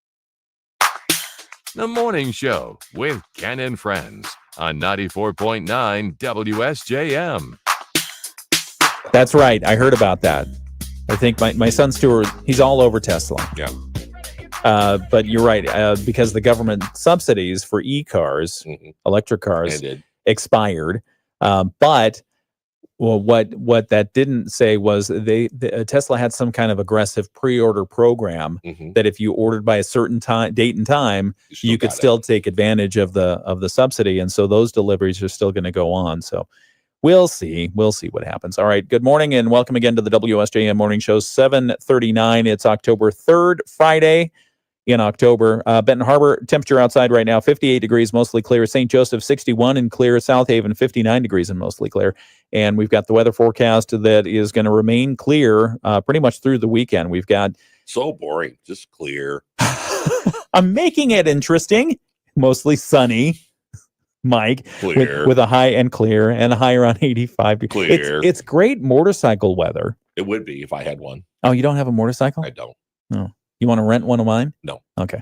The Morning Show with Ken and Friends on 94.9 WSJM.
That's right. I heard about that. I think my son Stuart, he's all over Tesla.
Yeah.
But you're right, because the government subsidies for e-cars, electric cars, expired. But what that didn't say was Tesla had some kind of aggressive pre-order program that if you ordered by a certain date and time, you could still take advantage of the subsidy, and so those deliveries are still going to go on. So we'll see what happens. All right, good morning and welcome again to the WSJM Morning Show, 7:39. It's October 3rd, Friday in October. Benton Harbor, temperature outside right now, 58 degrees, mostly clear. St. Joseph, 61 and clear. South Haven, 59 degrees and mostly clear. And we've got the weather forecast that is going to remain clear pretty much through the weekend. We've got...
So boring, just clear.
I'm making it interesting. Mostly sunny, Mike.
Clear.
With a high and clear and a high around 85.
Clear.
It's great motorcycle weather.
It would be if I had one.
Oh, you don't have a motorcycle?
I don't.
No. You want to rent one of mine?
No.
Okay.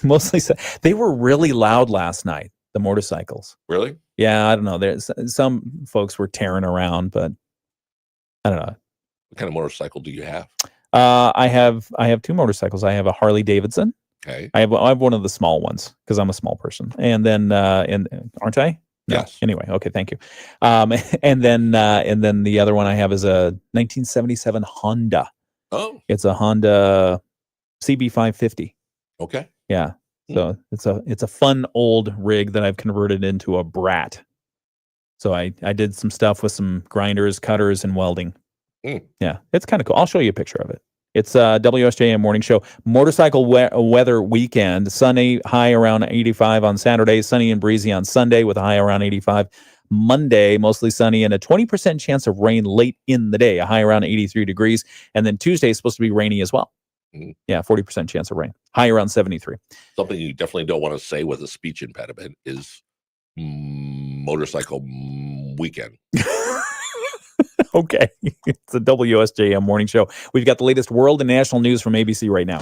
Mostly, they were really loud last night, the motorcycles.
Really?
Yeah, I don't know. There's some folks were tearing around, but I don't know.
What kind of motorcycle do you have?
I have 2 motorcycles. I have a Harley Davidson.
Okay.
I have one of the small ones because I'm a small person. And then aren't I? No.
Yes.
Anyway, okay, thank you. And then the other one I have is a 1977 Honda.
Oh,
It's a Honda CB550.
okay.
Yeah. So it's a fun old rig that I've converted into a brat. So I did some stuff with some grinders, cutters, and welding. Yeah, it's kind of cool. I'll show you a picture of it. It's a WSJM morning show. Motorcycle weather weekend. Sunny, high around 85 on Saturday. Sunny and breezy on Sunday with a high around 85. Monday, mostly sunny and a 20% chance of rain late in the day, a high around 83 degrees. And then Tuesday is supposed to be rainy as well. Yeah, 40% chance of rain, high around 73.
Something you definitely don't want to say with a speech impediment is motorcycle weekend.
Okay. It's a WSJM morning show. We've got the latest world and national news from ABC right now.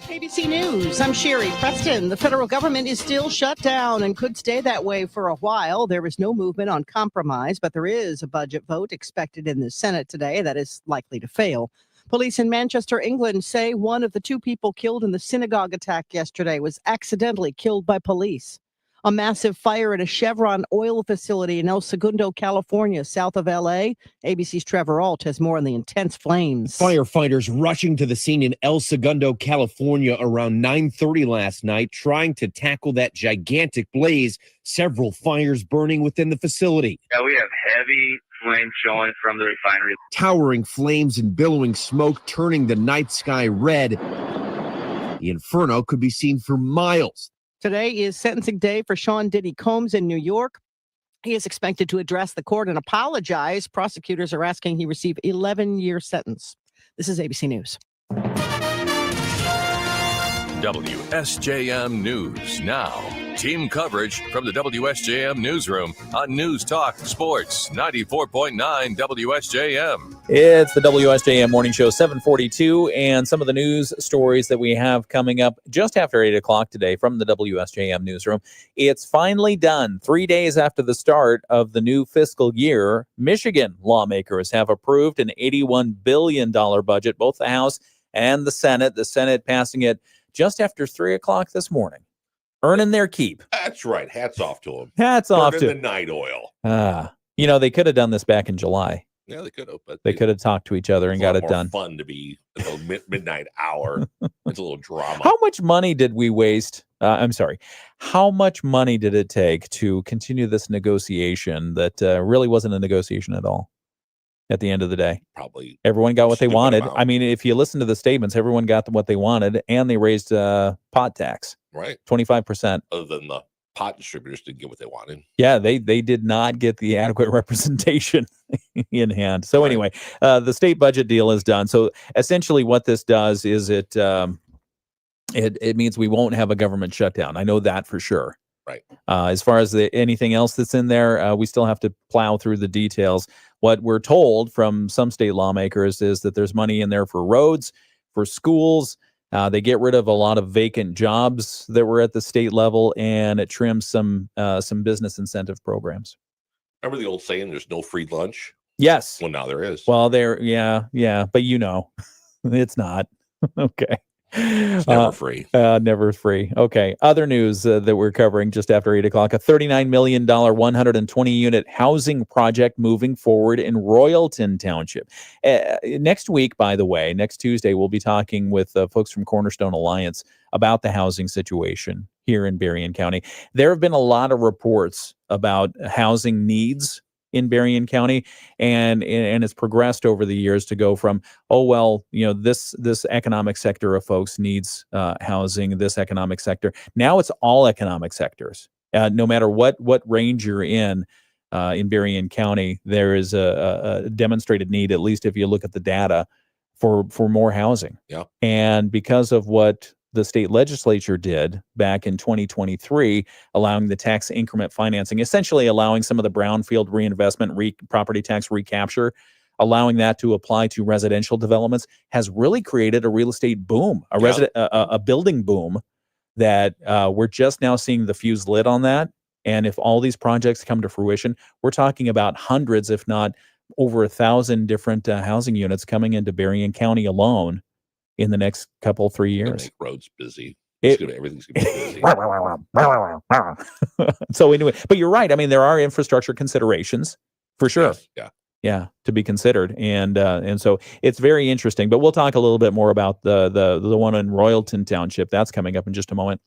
ABC News, I'm Sherry Preston. The federal government is still shut down and could stay that way for a while. There is no movement on compromise, but there is a budget vote expected in the Senate today that is likely to fail. Police in Manchester, England say one of the 2 people killed in the synagogue attack yesterday was accidentally killed by police. A massive fire at a Chevron oil facility in El Segundo, California, south of L.A. ABC's Trevor Ault has more on the intense flames.
Firefighters rushing to the scene in El Segundo, California around 9:30 last night, trying to tackle that gigantic blaze. Several fires burning within the facility.
Yeah, we have heavy flames showing from the refinery.
Towering flames and billowing smoke turning the night sky red. The inferno could be seen for miles.
Today is sentencing day for Sean Diddy Combs in New York. He is expected to address the court and apologize. Prosecutors are asking he receive 11-year sentence. This is ABC News.
WSJM News Now. Team coverage from the WSJM Newsroom on News Talk Sports 94.9 WSJM.
It's the WSJM Morning Show, 742, and some of the news stories that we have coming up just after 8 o'clock today from the WSJM Newsroom. It's finally done. 3 days after the start of the new fiscal year, Michigan lawmakers have approved an $81 billion budget, both the House and the Senate passing it just after 3 o'clock this morning. Earning their keep.
That's right. Hats off to them.
Hats off to
the night oil.
They could have done this back in July.
Yeah, they could have, but
they could have talked to each other and got it done.
Fun to be at the midnight hour. It's a little drama.
How much money did we waste? How much money did it take to continue this negotiation that really wasn't a negotiation at all? At the end of the day,
probably
everyone got what they wanted. I mean, if you listen to the statements, everyone got what they wanted, and they raised pot tax,
right?
25%.
Other than the pot distributors didn't get what they wanted.
Yeah, they did not get the adequate representation in hand. So anyway, the state budget deal is done. So essentially, what this does is it means we won't have a government shutdown. I know that for sure.
Right.
As far as anything else that's in there, we still have to plow through the details. What we're told from some state lawmakers is that there's money in there for roads, for schools. They get rid of a lot of vacant jobs that were at the state level, and it trims some business incentive programs.
Remember the old saying, there's no free lunch?
Yes.
Well, now there is.
Well, yeah, but it's not. Okay.
It's never free.
Never free. Okay. Other news that we're covering just after 8 o'clock, a $39 million 120-unit housing project moving forward in Royalton Township. Next week, by the way, next Tuesday, we'll be talking with folks from Cornerstone Alliance about the housing situation here in Berrien County. There have been a lot of reports about housing needs in Berrien County, and it's progressed over the years to go from, this economic sector of folks needs housing, this economic sector. Now it's all economic sectors. No matter what range you're in Berrien County, there is a demonstrated need, at least if you look at the data, for more housing.
Yeah.
And because of what the state legislature did back in 2023, allowing the tax increment financing, essentially allowing some of the brownfield reinvestment, property tax recapture, allowing that to apply to residential developments, has really created a real estate boom, a building boom that we're just now seeing the fuse lit on that. And if all these projects come to fruition, we're talking about hundreds, if not over 1,000 different housing units coming into Berrien County alone in the next 3 years.
Make roads busy. Everything's going to be busy.
So anyway, but you're right. I mean, there are infrastructure considerations for sure.
Yes,
to be considered, and so it's very interesting. But we'll talk a little bit more about the one in Royalton Township. That's coming up in just a moment.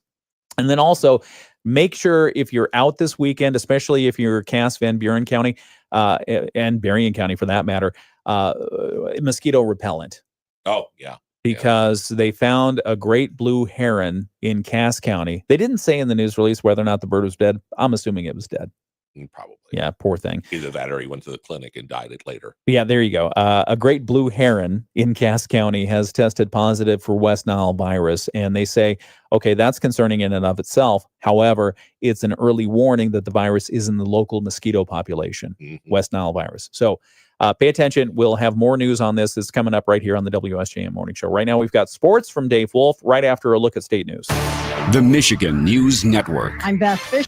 And then also make sure if you're out this weekend, especially if you're Cass Van Buren County and Berrien County for that matter, mosquito repellent.
Oh, yeah.
Because they found a great blue heron in Cass County. They didn't say in the news release whether or not the bird was dead. I'm assuming it was dead.
Probably.
Yeah, poor thing.
Either that or he went to the clinic and died it later.
Yeah, there you go. A great blue heron in Cass County has tested positive for West Nile virus. And they say, okay, that's concerning in and of itself. However, it's an early warning that the virus is in the local mosquito population, West Nile virus. So pay attention. We'll have more news on this. It's coming up right here on the WSJM Morning Show. Right now, we've got sports from Dave Wolf right after a look at state news.
The Michigan News Network.
I'm Beth Fish.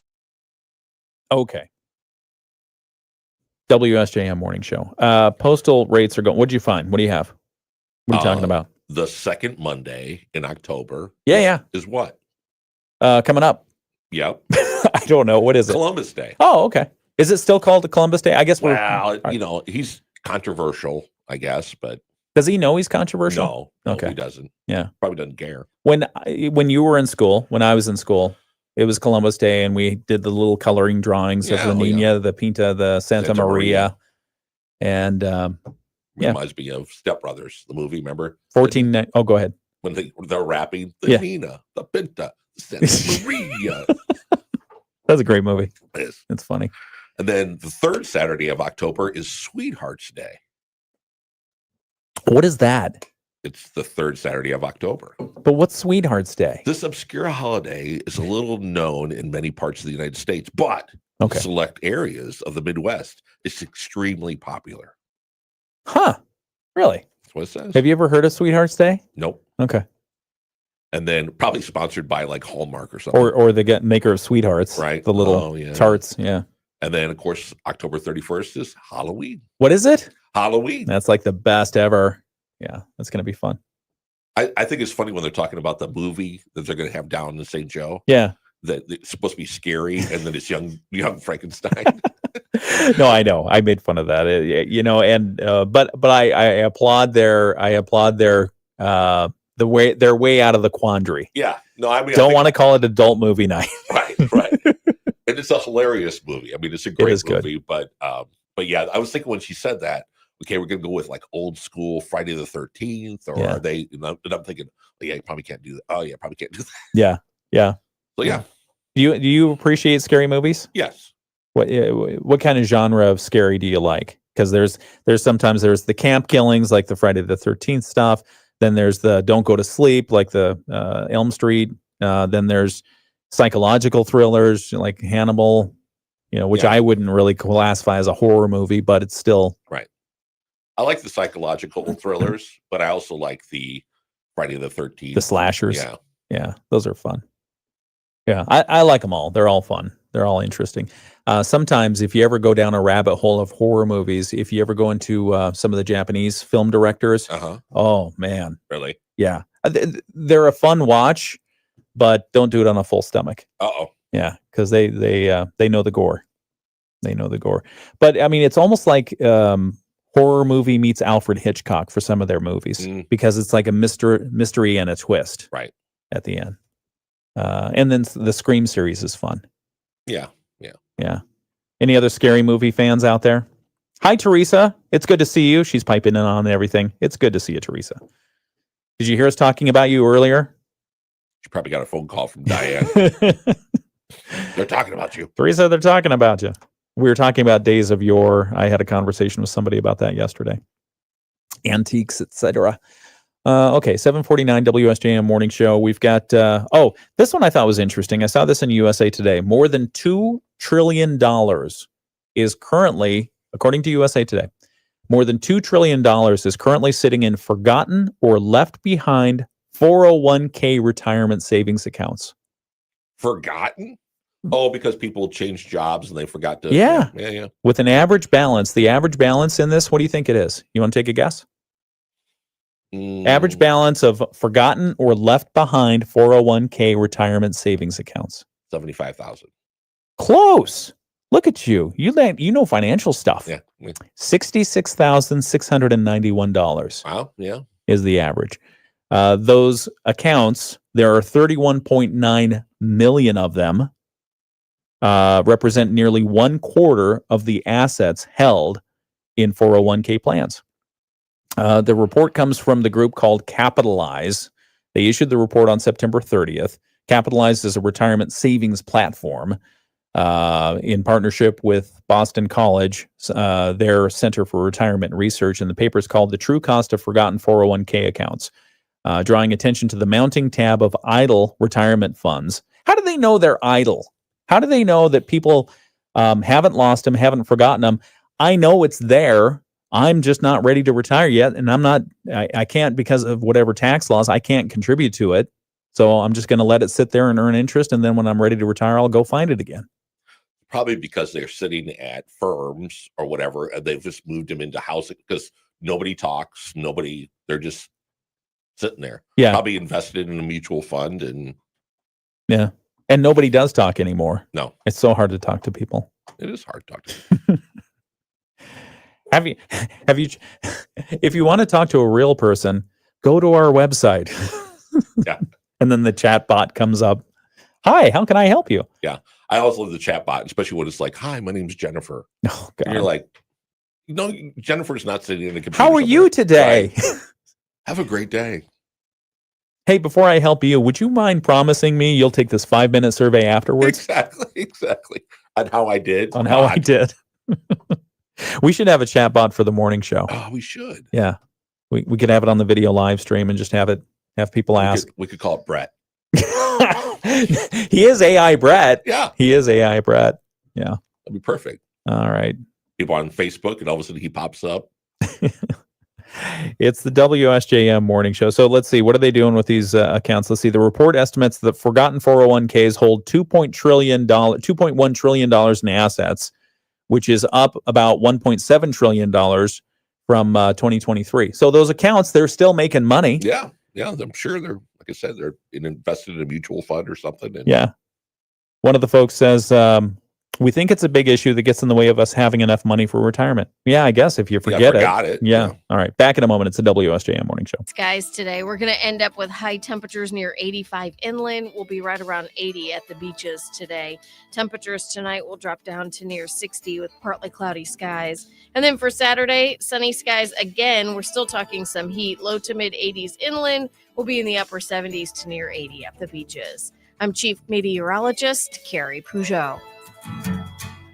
Okay. WSJM Morning Show. Postal rates are going. What'd you find? What do you have? What are you talking about?
The second Monday in October.
Yeah.
Is what?
Coming up.
Yep.
I don't know. What is it?
Columbus Day.
Oh, okay. Is it still called Columbus Day? I guess
he's controversial, I guess, but
does he know he's controversial?
No,
okay.
He doesn't.
Yeah.
Probably doesn't care.
When you were in school, when I was in school, it was Columbus Day, and we did the little coloring drawings of the Nina, the Pinta, the Santa Maria. And
reminds me of Step Brothers, the movie, remember?
14. Oh, go ahead.
When they're rapping, the Nina, the Pinta, the Santa Maria.
That's a great movie.
It is.
It's funny.
And then the third Saturday of October is Sweethearts Day.
What is that?
It's the third Saturday of October.
But what's Sweethearts Day?
This obscure holiday is a little known in many parts of the United States, but in select areas of the Midwest, it's extremely popular.
Huh. Really?
That's what it says.
Have you ever heard of Sweethearts Day?
Nope.
Okay.
And then probably sponsored by like Hallmark or something.
Or the maker of Sweethearts.
Right.
The little tarts. Yeah.
And then, of course, October 31st is Halloween.
What is it?
Halloween.
That's like the best ever. Yeah, that's going to be fun.
I think it's funny when they're talking about the movie that they're going to have down in St. Joe.
Yeah.
That it's supposed to be scary, and then it's young Frankenstein.
No, I know. I made fun of that. But I applaud their their way out of the quandary.
Yeah. No, I mean,
don't want to call it adult movie night.
Right. And it's a hilarious movie. I mean, it's a great movie, but yeah, I was thinking when she said that, okay, we're gonna go with like old school Friday the 13th, or are they? And I'm thinking, yeah, you probably can't do that. Oh, yeah, probably can't do that.
Yeah.
So yeah.
Do you appreciate scary movies?
Yes.
What kind of genre of scary do you like? Because there's sometimes there's the camp killings like the Friday the 13th stuff. Then there's the don't go to sleep like the Elm Street. Then there's psychological thrillers like Hannibal, which I wouldn't really classify as a horror movie, but it's still
right. I like the psychological thrillers, but I also like the Friday the 13th.
The slashers.
Yeah,
those are fun. Yeah, I like them all. They're all fun. They're all interesting. Sometimes if you ever go down a rabbit hole of horror movies, if you ever go into some of the Japanese film directors, oh man.
Really?
Yeah. They're a fun watch, but don't do it on a full stomach.
Uh-oh.
Yeah, because they know the gore. They know the gore. But I mean, it's almost like horror movie meets Alfred Hitchcock for some of their movies because it's like a mystery and a twist
right
at the end. And then the Scream series is fun.
Yeah.
Any other scary movie fans out there? Hi, Teresa. It's good to see you. She's piping in on everything. It's good to see you, Teresa. Did you hear us talking about you earlier?
She probably got a phone call from Diane. They're talking about you.
Teresa, they're talking about you. We were talking about days of yore. I had a conversation with somebody about that yesterday. Antiques, etc. Okay, 7:49 WSJM Morning Show. We've got, this one I thought was interesting. I saw this in USA Today. More than $2 trillion is currently, according to USA Today, more than $2 trillion is currently sitting in forgotten or left behind 401k retirement savings accounts.
Forgotten? Oh, because people changed jobs and they forgot to.
Yeah. With an average balance, the average balance in this, what do you think it is? You want to take a guess? Average balance of forgotten or left behind 401k retirement savings accounts.
75,000.
Close. Look at you. You know financial stuff.
Yeah.
$66,691.
Wow. Yeah.
Is the average. Those accounts, there are 31.9 million of them, represent nearly 1/4 of the assets held in 401k plans. The report comes from the group called Capitalize. They issued the report on September 30th. Capitalize is a retirement savings platform in partnership with Boston College, their Center for Retirement Research, and the paper is called The True Cost of Forgotten 401k Accounts, drawing attention to the mounting tab of idle retirement funds. How do they know they're idle? How do they know that people haven't lost them, haven't forgotten them? I know it's there. I'm just not ready to retire yet, and I can't, because of whatever tax laws, I can't contribute to it. So I'm just going to let it sit there and earn interest, and then when I'm ready to retire, I'll go find it again.
Probably because they're sitting at firms or whatever, and they've just moved them into housing because nobody talks, they're just sitting there.
Yeah.
Probably invested in a mutual fund, and
yeah. And nobody does talk anymore.
No.
It's so hard to talk to people.
It is hard to talk to people.
Have you, if you want to talk to a real person, go to our website.
Yeah.
And then the chat bot comes up. Hi, how can I help you?
Yeah. I always love the chat bot, especially when it's like, hi, my name's Jennifer.
Oh, God.
And you're like, no, Jennifer's not sitting in the computer.
How are you today?
Right. Have a great day.
Hey, before I help you, would you mind promising me you'll take this 5-minute survey afterwards?
Exactly. On how I did.
On how I did. We should have a chat bot for the morning show.
Oh, we should.
Yeah. We could have it on the video live stream and just have people ask.
We could call it Brett.
He is AI Brett.
Yeah.
He is AI Brett. Yeah.
That'd be perfect.
All right.
People on Facebook, and all of a sudden he pops up.
It's the WSJM morning show. So let's see. What are they doing with these accounts? Let's see. The report estimates that forgotten 401ks hold $2.1 trillion in assets, which is up about $1.7 trillion from 2023. So those accounts, they're still making money.
Yeah. Yeah. I'm sure they're, like I said, they're invested in a mutual fund or something. And
yeah. One of the folks says, we think it's a big issue that gets in the way of us having enough money for retirement. Yeah, I guess if you forget
it.
Yeah. All right. Back in a moment. It's a WSJM morning show.
Skies today. We're going to end up with high temperatures near 85 inland. We'll be right around 80 at the beaches today. Temperatures tonight will drop down to near 60 with partly cloudy skies. And then for Saturday, sunny skies again. We're still talking some heat. Low to mid 80s inland. We'll be in the upper 70s to near 80 at the beaches. I'm Chief Meteorologist Carrie Peugeot.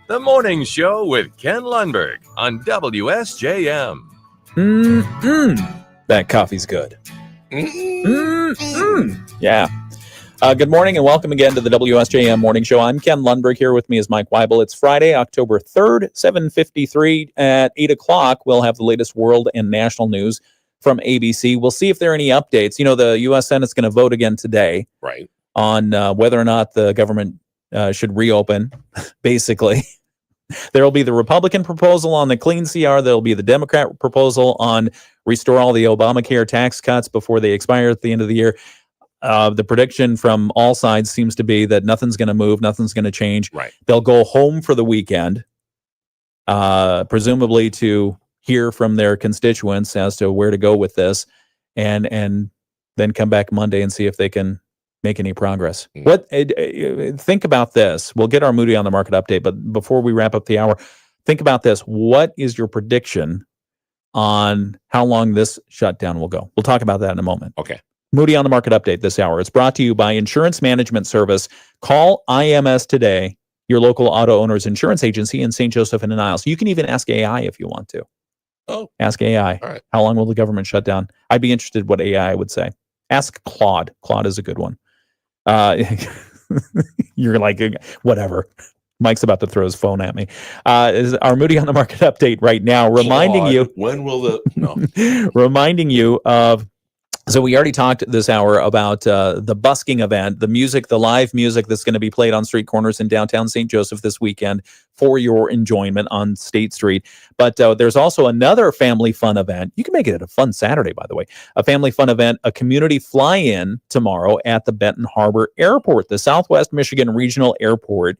The Morning Show with Ken Lundberg on WSJM.
That coffee's good. Yeah. Good morning and welcome again to the WSJM Morning Show. I'm Ken Lundberg. Here with me is Mike Weibel. It's Friday, October 3rd, 7:53. At 8 o'clock, we'll have the latest world and national news from ABC. We'll see if there are any updates. You know, the U.S. Senate's going to vote again today.
Right.
On whether or not the government should reopen, basically. There will be the Republican proposal on the clean CR. There will be the Democrat proposal on restore all the Obamacare tax cuts before they expire at the end of the year. The prediction from all sides seems to be that nothing's going to move, nothing's going to change.
Right.
They'll go home for the weekend, presumably to hear from their constituents as to where to go with this, and then come back Monday and see if they can make any progress. Think about this. We'll get our Moody on the market update, but before we wrap up the hour, think about this. What is your prediction on how long this shutdown will go? We'll talk about that in a moment.
Okay.
Moody on the market update this hour. It's brought to you by Insurance Management Service. Call IMS today, your local auto owner's insurance agency in St. Joseph and Niles. You can even ask AI if you want to.
Oh.
Ask AI.
All right.
How long will the government shut down? I'd be interested what AI would say. Ask Claude. Claude is a good one. You're like, whatever. Mike's about to throw his phone at me. Is our Moody on the market update right now, reminding
Claude,
you.
When will
reminding you of. So we already talked this hour about the busking event, the live music that's going to be played on street corners in downtown St. Joseph this weekend for your enjoyment on State Street. But there's also another family fun event. You can make it a fun Saturday, by the way. A family fun event, a community fly-in tomorrow at the Benton Harbor Airport, the Southwest Michigan Regional Airport,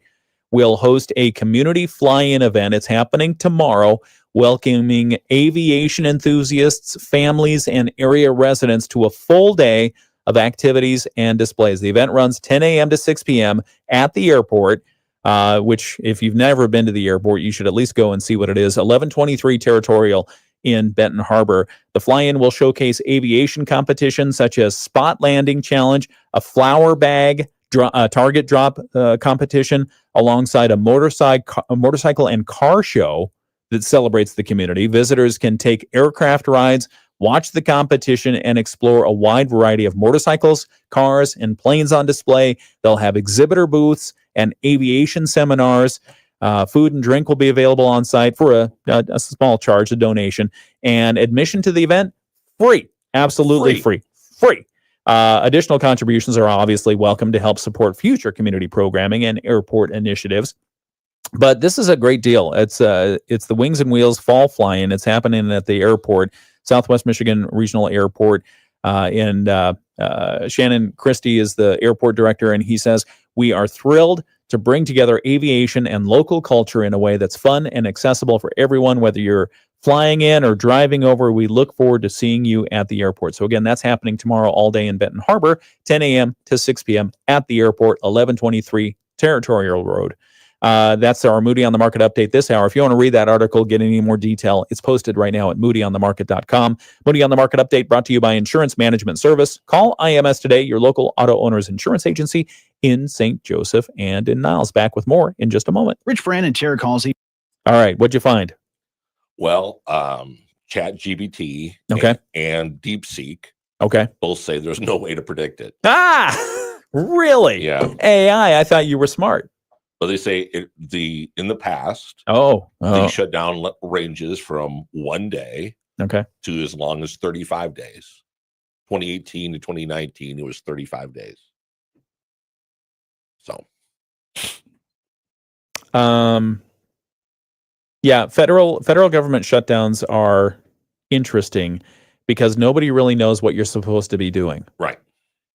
will host a community fly-in event. It's happening tomorrow, welcoming aviation enthusiasts, families, and area residents to a full day of activities and displays. The event runs 10 a.m. to 6 p.m. at the airport, which if you've never been to the airport, you should at least go and see what it is. 1123 Territorial in Benton Harbor. The fly-in will showcase aviation competitions such as Spot Landing Challenge, a flower bag target drop competition, alongside a motorcycle and car show that celebrates the community. Visitors can take aircraft rides, watch the competition, and explore a wide variety of motorcycles, cars, and planes on display. They'll have exhibitor booths and aviation seminars. Food and drink will be available on site for a small charge, a donation. And admission to the event, free. Absolutely free. Additional contributions are obviously welcome to help support future community programming and airport initiatives. But this is a great deal. It's the Wings and Wheels Fall Fly-In. It's happening at the airport, Southwest Michigan Regional Airport. And Shannon Christie is the airport director, and he says, "We are thrilled to bring together aviation and local culture in a way that's fun and accessible for everyone, whether you're flying in or driving over. We look forward to seeing you at the airport." So again, that's happening tomorrow all day in Benton Harbor, 10 a.m. to 6 p.m. at the airport, 1123 Territorial Road. That's our Moody on the Market update this hour. If you want to read that article, get any more detail, it's posted right now at moodyonthemarket.com. Moody on the Market update brought to you by Insurance Management Service. Call IMS today, your local auto owner's insurance agency in St. Joseph and in Niles. Back with more in just a moment.
Rich Brand and Jared Halsey.
All right, what'd you find?
Well, ChatGPT and DeepSeek both say there's no way to predict it.
Really?
Yeah.
AI, I thought you were smart.
But they say in the past, the shutdown ranges from 1 day to as long as 35 days. 2018 to 2019, it was 35 days. So,
yeah, federal government shutdowns are interesting because nobody really knows what you're supposed to be doing.
Right.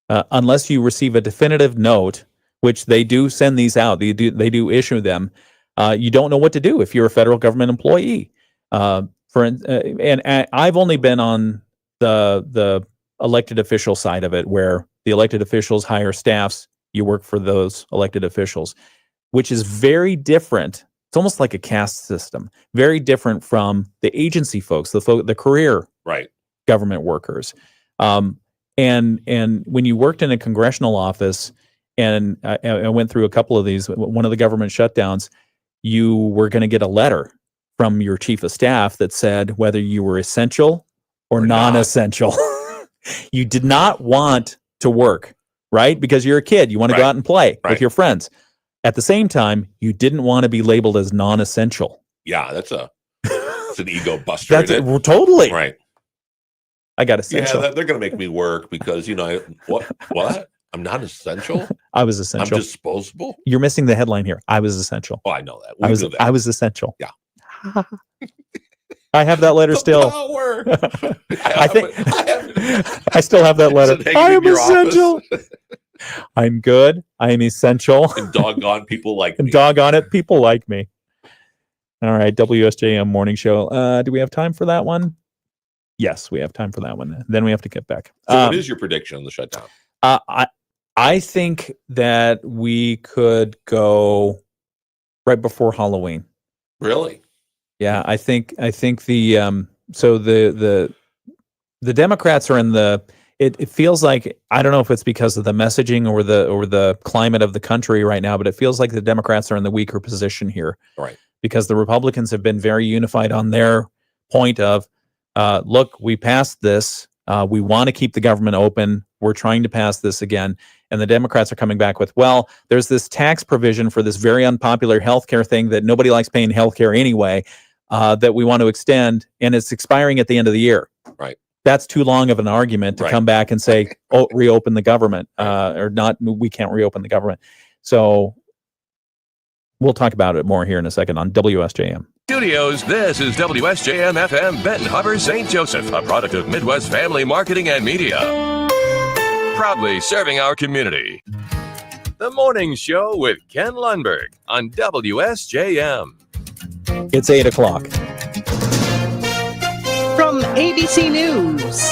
Unless you receive a definitive note, which they do send these out. They do issue them. You don't know what to do if you're a federal government employee. And I've only been on the elected official side of it, where the elected officials hire staffs. You work for those elected officials, which is very different. It's almost like a caste system. Very different from the agency folks, the career government workers. And when you worked in a congressional office, and I went through a couple of these, one of the government shutdowns, you were going to get a letter from your chief of staff that said whether you were essential or non-essential. You did not want to work, right? Because you're a kid. You want to go out and play with your friends. At the same time, you didn't want to be labeled as non-essential.
Yeah, it's an ego buster.
Totally.
Right.
I got essential.
Yeah, they're going to make me work because, what? I'm not essential?
I was essential.
I'm disposable?
You're missing the headline here. I was essential.
Oh, I know that.
I was essential.
Yeah.
I have that letter still. I still have that letter. I am essential. I'm good. I am essential.
And doggone people like me.
Doggone it. People like me. All right. WSJM morning show. Do we have time for that one? Yes, we have time for that one. Then we have to get back.
So what is your prediction on the shutdown?
I think that we could go right before Halloween.
Really?
Yeah, I think the Democrats are in the. It feels like, I don't know if it's because of the messaging or the climate of the country right now, but it feels like the Democrats are in the weaker position here.
Right.
Because the Republicans have been very unified on their point of, look, we passed this. We want to keep the government open. We're trying to pass this again. And the Democrats are coming back with, well, there's this tax provision for this very unpopular healthcare thing that nobody likes paying healthcare anyway, that we want to extend, and it's expiring at the end of the year.
Right.
That's too long of an argument to come back and say, oh, reopen the government, or not, we can't reopen the government. So we'll talk about it more here in a second on WSJM.
Studios, this is WSJM FM Benton Harbor, St. Joseph, a product of Midwest Family Marketing and Media. Proudly serving our community. The Morning Show with Ken Lundberg on WSJM.
It's 8 o'clock.
From ABC News,